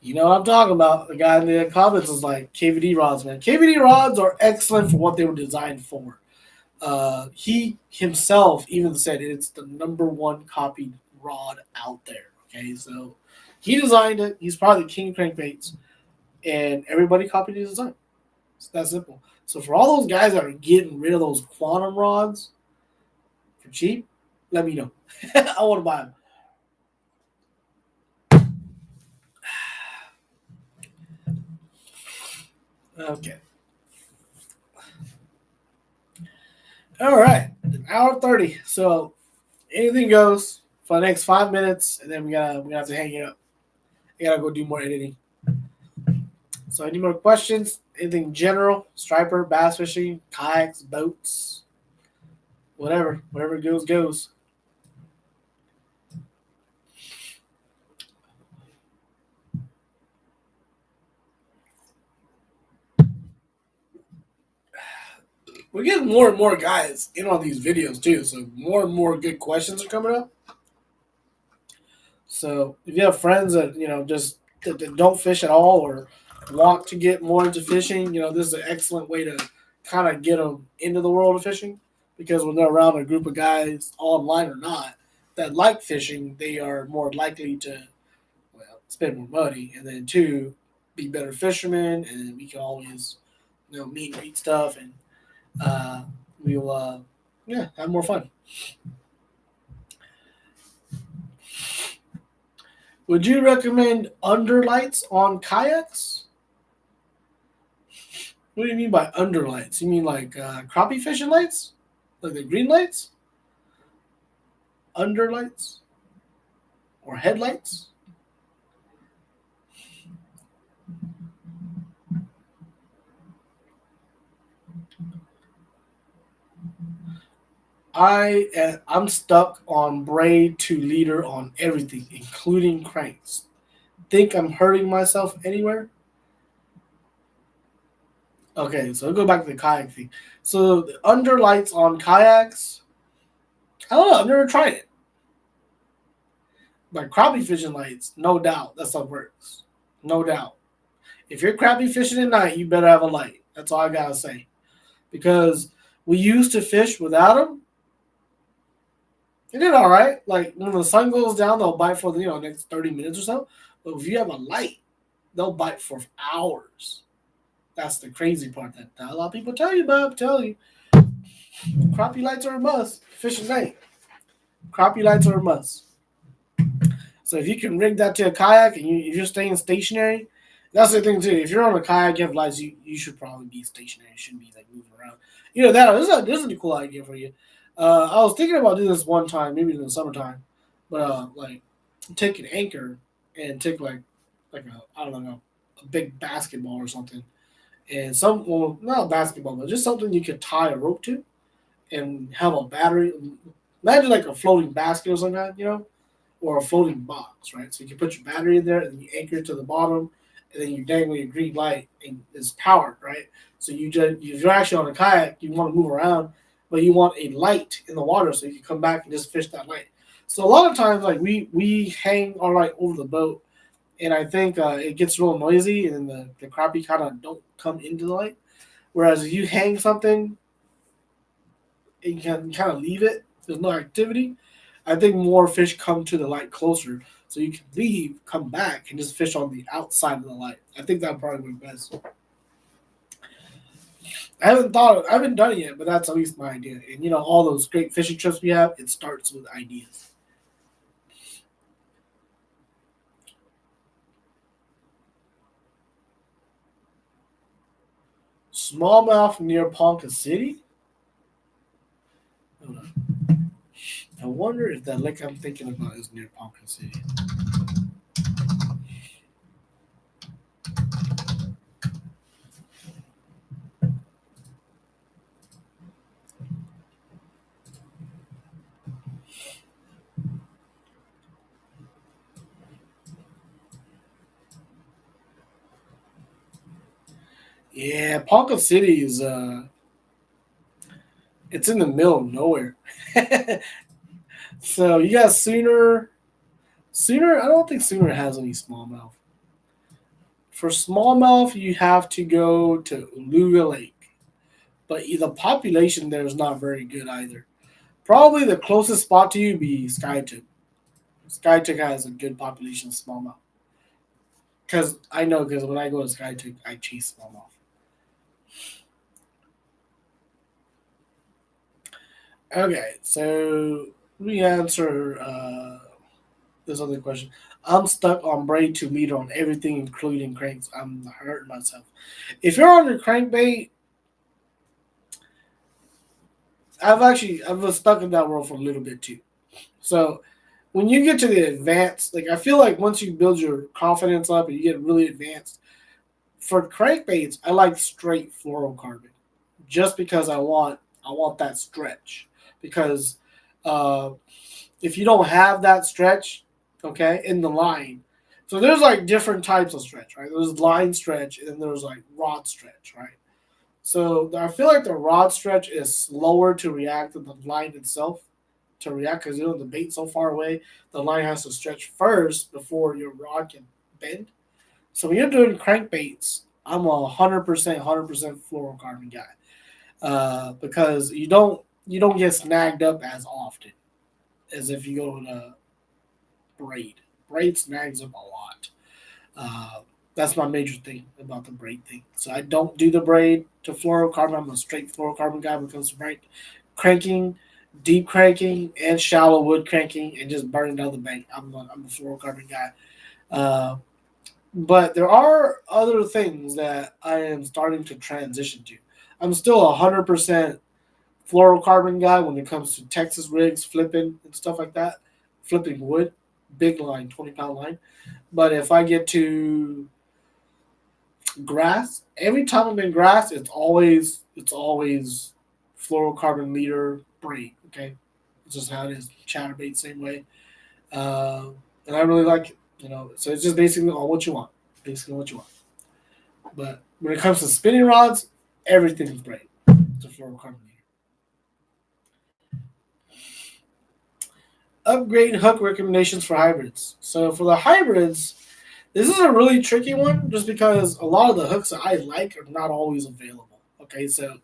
You know what I'm talking about. The guy in the comments was like, KVD rods, man. KVD rods are excellent for what they were designed for. He himself even said it's the number one copied rod out there. Okay, so he designed it. He's probably the king of crankbaits, and everybody copied his design. It's that simple. So for all those guys that are getting rid of those quantum rods, for cheap, let me know. I want to buy them. Okay. All right. An hour 30. So anything goes for the next 5 minutes, and then we have to hang it up. I gotta go do more editing. So any more questions? Anything general? Striper, bass fishing, kayaks, boats, whatever goes goes. We're getting more and more guys in on these videos too, so more and more good questions are coming up. So if you have friends that just that don't fish at all or want to get more into fishing, this is an excellent way to kind of get them into the world of fishing because when they're around a group of guys, online or not, that like fishing, they are more likely to spend more money, and then two, be better fishermen, and we can always meet and eat stuff, and uh, we'll have more fun. Would you recommend underlights on kayaks? What do you mean by underlights? You mean like crappie fishing lights? Like the green lights? Underlights? Or headlights? I'm stuck on braid to leader on everything, including cranks. Think I'm hurting myself anywhere? Okay, so I'll go back to the kayak thing. So the underlights on kayaks, I don't know, I've never tried it. But crappie fishing lights, no doubt, that's how it works. No doubt. If you're crappie fishing at night, you better have a light. That's all I gotta say. Because we used to fish without them. It did all right. Like when the sun goes down, they'll bite for the next 30 minutes or so. But if you have a light, they'll bite for hours. That's the crazy part that not a lot of people tell you about. Tell you, crappie lights are a must. Fishing night, crappie lights are a must. So if you can rig that to a kayak and if you're staying stationary, that's the thing too. If you're on a kayak, you have lights, you should probably be stationary. You shouldn't be like moving around. This is a cool idea for you. I was thinking about doing this one time, maybe in the summertime, but like take an anchor and take like a I don't know a big basketball or something, and not a basketball, but just something you could tie a rope to and have a battery. Imagine like a floating basket or something, or a floating box, right? So you can put your battery in there and then you anchor it to the bottom, and then you dangle your green light and it's powered, right? So if you're actually on a kayak, you want to move around, but you want a light in the water so you can come back and just fish that light. So a lot of times, like we hang our light over the boat, and I think it gets real noisy, and then the crappie kind of don't come into the light. Whereas if you hang something, and you can kind of leave it. There's no activity. I think more fish come to the light closer, so you can leave, come back, and just fish on the outside of the light. I think that probably would be best. I haven't done it yet, but that's at least my idea. And all those great fishing trips we have, it starts with ideas. Smallmouth near Ponca City. Hold on. I wonder if that lake I'm thinking about is near Ponca City. Yeah, Ponca City is it's in the middle of nowhere. So you got Sooner. Sooner, I don't think Sooner has any smallmouth. For smallmouth, you have to go to Uluga Lake, but the population there is not very good either. Probably the closest spot to you be Skytook. Skytook has a good population of smallmouth. Because I know, because when I go to Skytook, I chase smallmouth. Okay, so we answer this other question. I'm stuck on braid 2 meter on everything, including cranks. I'm hurting myself. If you're on your crankbait, I was stuck in that world for a little bit too. So when you get to the advanced, like I feel like once you build your confidence up and you get really advanced, for crankbaits, I like straight fluorocarbon, just because I want that stretch. Because uh, if you don't have that stretch, okay, in the line, so there's like different types of stretch, right? There's line stretch and there's like rod stretch, right? So I feel like the rod stretch is slower to react than the line itself to react because the bait's so far away. The line has to stretch first before your rod can bend. So when you're doing crankbaits, I'm a 100% fluorocarbon guy because you don't get snagged up as often as if you go in a braid. Braid snags up a lot. Uh, that's my major thing about the braid thing. So I don't do the braid to fluorocarbon. I'm a straight fluorocarbon guy when it comes to braid cranking, deep cranking, and shallow wood cranking, and just burning down the bank. I'm a fluorocarbon guy. Uh, but there are other things that I am starting to transition to. I'm still 100% fluorocarbon guy when it comes to Texas rigs, flipping and stuff like that, flipping wood, big line, 20-pound line. But if I get to grass, every time I'm in grass, it's always fluorocarbon leader braid. Okay, it's just how it is. Chatterbait same way, and I really like it. So it's just basically on what you want, basically what you want. But when it comes to spinning rods, everything's braid. It's a fluorocarbon leader. Upgrade hook recommendations for hybrids. So for the hybrids, this is a really tricky one just because a lot of the hooks that I like are not always available. Okay, so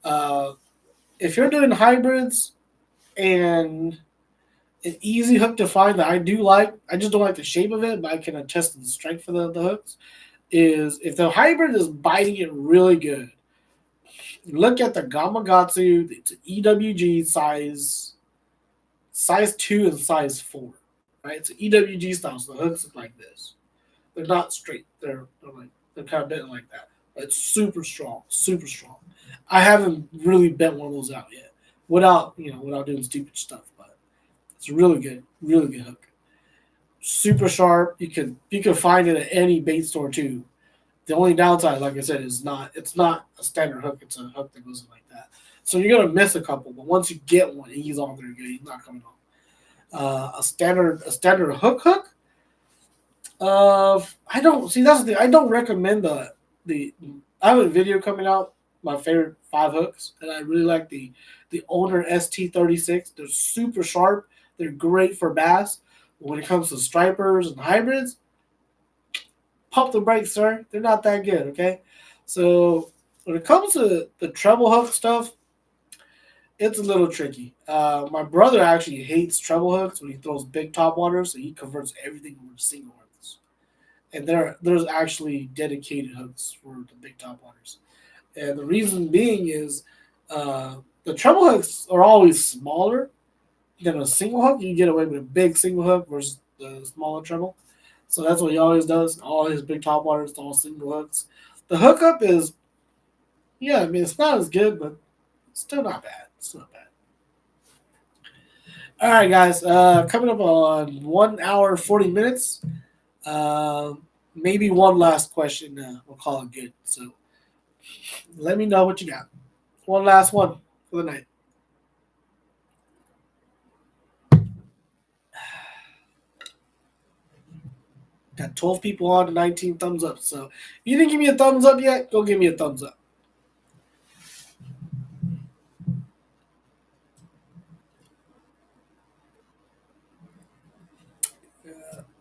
uh, if you're doing hybrids and an easy hook to find that I do like, I just don't like the shape of it, but I can attest to the strength for the hooks, is if the hybrid is biting it really good, look at the Gamakatsu, it's an EWG size 2 and size 4. Right? It's an EWG style, so the hooks look like this. They're not straight. They're kind of bent like that. But it's super strong, super strong. I haven't really bent one of those out yet, without doing stupid stuff. But it's really good hook. Super sharp. You can find it at any bait store too. The only downside, like I said, is it's not a standard hook. It's a hook that goes in like that. So you're gonna miss a couple, but once you get one, he's on there good. He's not coming off. A standard hook. I don't see that's the thing. I don't recommend the. I have a video coming out. My favorite 5 hooks, and I really like the owner ST36. They're super sharp. They're great for bass. But when it comes to stripers and hybrids, pump the brakes, sir. They're not that good. Okay, so when it comes to the treble hook stuff, it's a little tricky. My brother actually hates treble hooks when he throws big top waters, so he converts everything over to single hooks. And there's actually dedicated hooks for the big top waters. And the reason being is the treble hooks are always smaller than a single hook. You get away with a big single hook versus the smaller treble. So that's what he always does. All his big top waters, all single hooks. The hookup is, yeah, I mean, it's not as good, but it's still not bad. It's not bad. All right, guys. Coming up on 1 hour 40 minutes. Maybe one last question. We'll call it good. So let me know what you got. One last one for the night. Got 12 people on and 19 thumbs up. So if you didn't give me a thumbs up yet, go give me a thumbs up.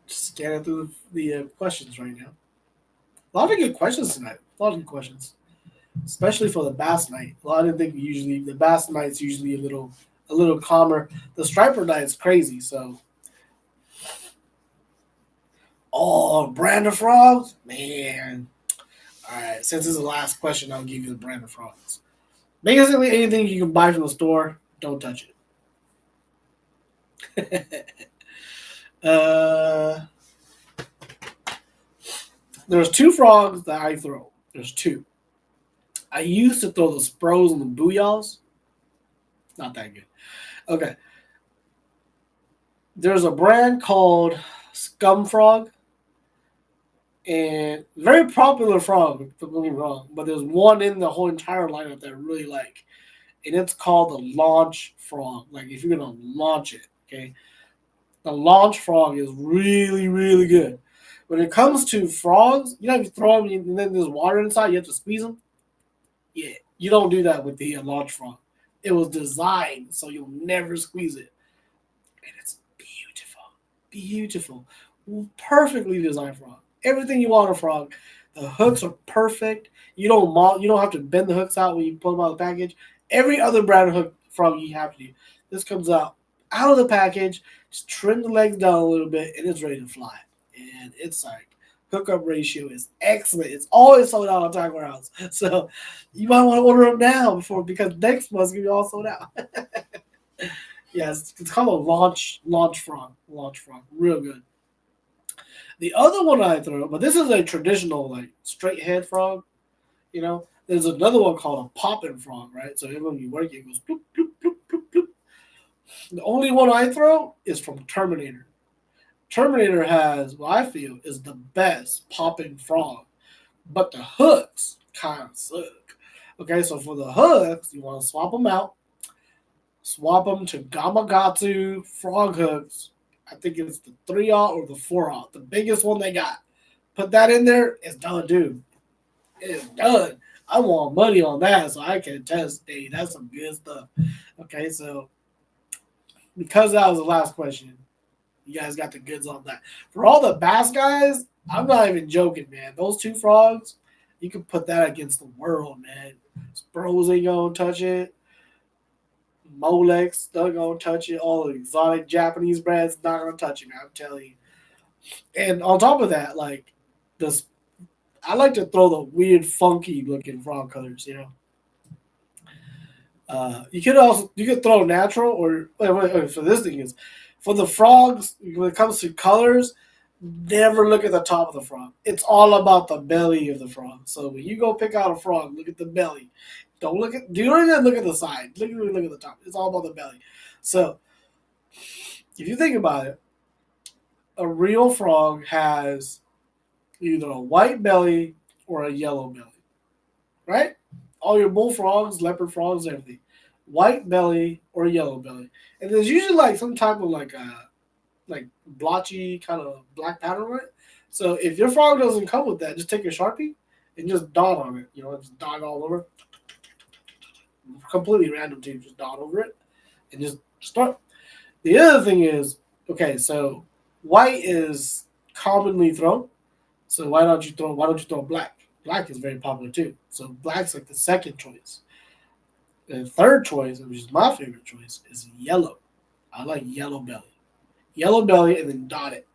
Just scanning through the questions right now. A lot of good questions tonight. A lot of good questions, especially for the bass night. A lot of think usually the bass night's usually a little calmer. The striper night's crazy. So, brand of frogs, man. All right, since this is the last question, I'll give you the brand of frogs. Basically, anything you can buy from the store. Don't touch it. uh, there's two frogs that I throw. There's two. I used to throw the Spros and the Booyahs. Not that good. Okay. There's a brand called Scum Frog, and very popular frog, don't get me wrong, but there's one in the whole entire lineup that I really like, and it's called the Launch Frog. Like if you're gonna launch it, okay, the Launch Frog is really, really good. When it comes to frogs, you know, if you throw them and then there's water inside, you have to squeeze them. Yeah, you don't do that with the Launch Frog. It was designed so you'll never squeeze it, and it's beautiful, beautiful, perfectly designed frog. Everything you want a frog. The hooks are perfect. You don't have to bend the hooks out when you pull them out of the package. Every other brand of hook frog you have to do. This comes out of the package. Just trim the legs down a little bit, and it's ready to fly. And it's like hookup ratio is excellent. It's always sold out on Tackle Warehouse. So you might want to order them now because next month's gonna be all sold out. Yes, it's called a launch frog. Launch frog. Real good. The other one I throw, but this is a traditional like straight head frog. You know, there's another one called a popping frog, right? So every time you work it, goes bloop, bloop, bloop, bloop, bloop. The only one I throw is from Terminator. Terminator has what I feel is the best popping frog, but the hooks kind of suck. Okay, so for the hooks, you want to swap them out. Swap them to Gamakatsu frog hooks. I think it's the 3/0 or the 4/0, the biggest one they got. Put that in there, it's done, dude. It's done. I want money on that so I can test. Hey, that's some good stuff. Okay, so because that was the last question, you guys got the goods on that. For all the bass guys, I'm not even joking, man. Those two frogs, you can put that against the world, man. Spros ain't gonna touch it. Molex not gonna touch it. All the exotic Japanese brands not gonna touch it, man. I'm telling you. And on top of that, like this, I like to throw the weird, funky looking frog colors. You know, you could throw natural or wait, so this thing is for the frogs when it comes to colors. Never look at the top of the frog. It's all about the belly of the frog. So when you go pick out a frog, look at the belly. Don't look at. Do you even look at the side? Look at the top. It's all about the belly. So if you think about it, a real frog has either a white belly or a yellow belly, right? All your bullfrogs, leopard frogs, everything, white belly or yellow belly, and there's usually like some type of like blotchy kind of black pattern on it. So if your frog doesn't come with that, just take your Sharpie and just dot on it. You know, just dot all over. Completely random too, just dot over it and just start. The other thing is, okay, so white is commonly thrown. So why don't you throw black? Black is very popular too. So black's like the second choice. The third choice, which is my favorite choice, is yellow. I like yellow belly. Yellow belly and then dot it.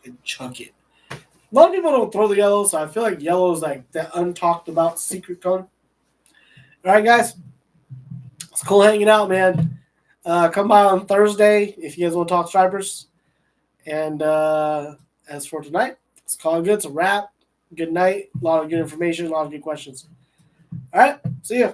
And chuck it. A lot of people don't throw the yellow, so I feel like yellow is like that untalked about secret color. All right, guys. It's cool hanging out, man. Come by on Thursday if you guys want to talk stripers. And as for tonight, let's call it good. It's a wrap. Good night. A lot of good information. A lot of good questions. All right. See ya.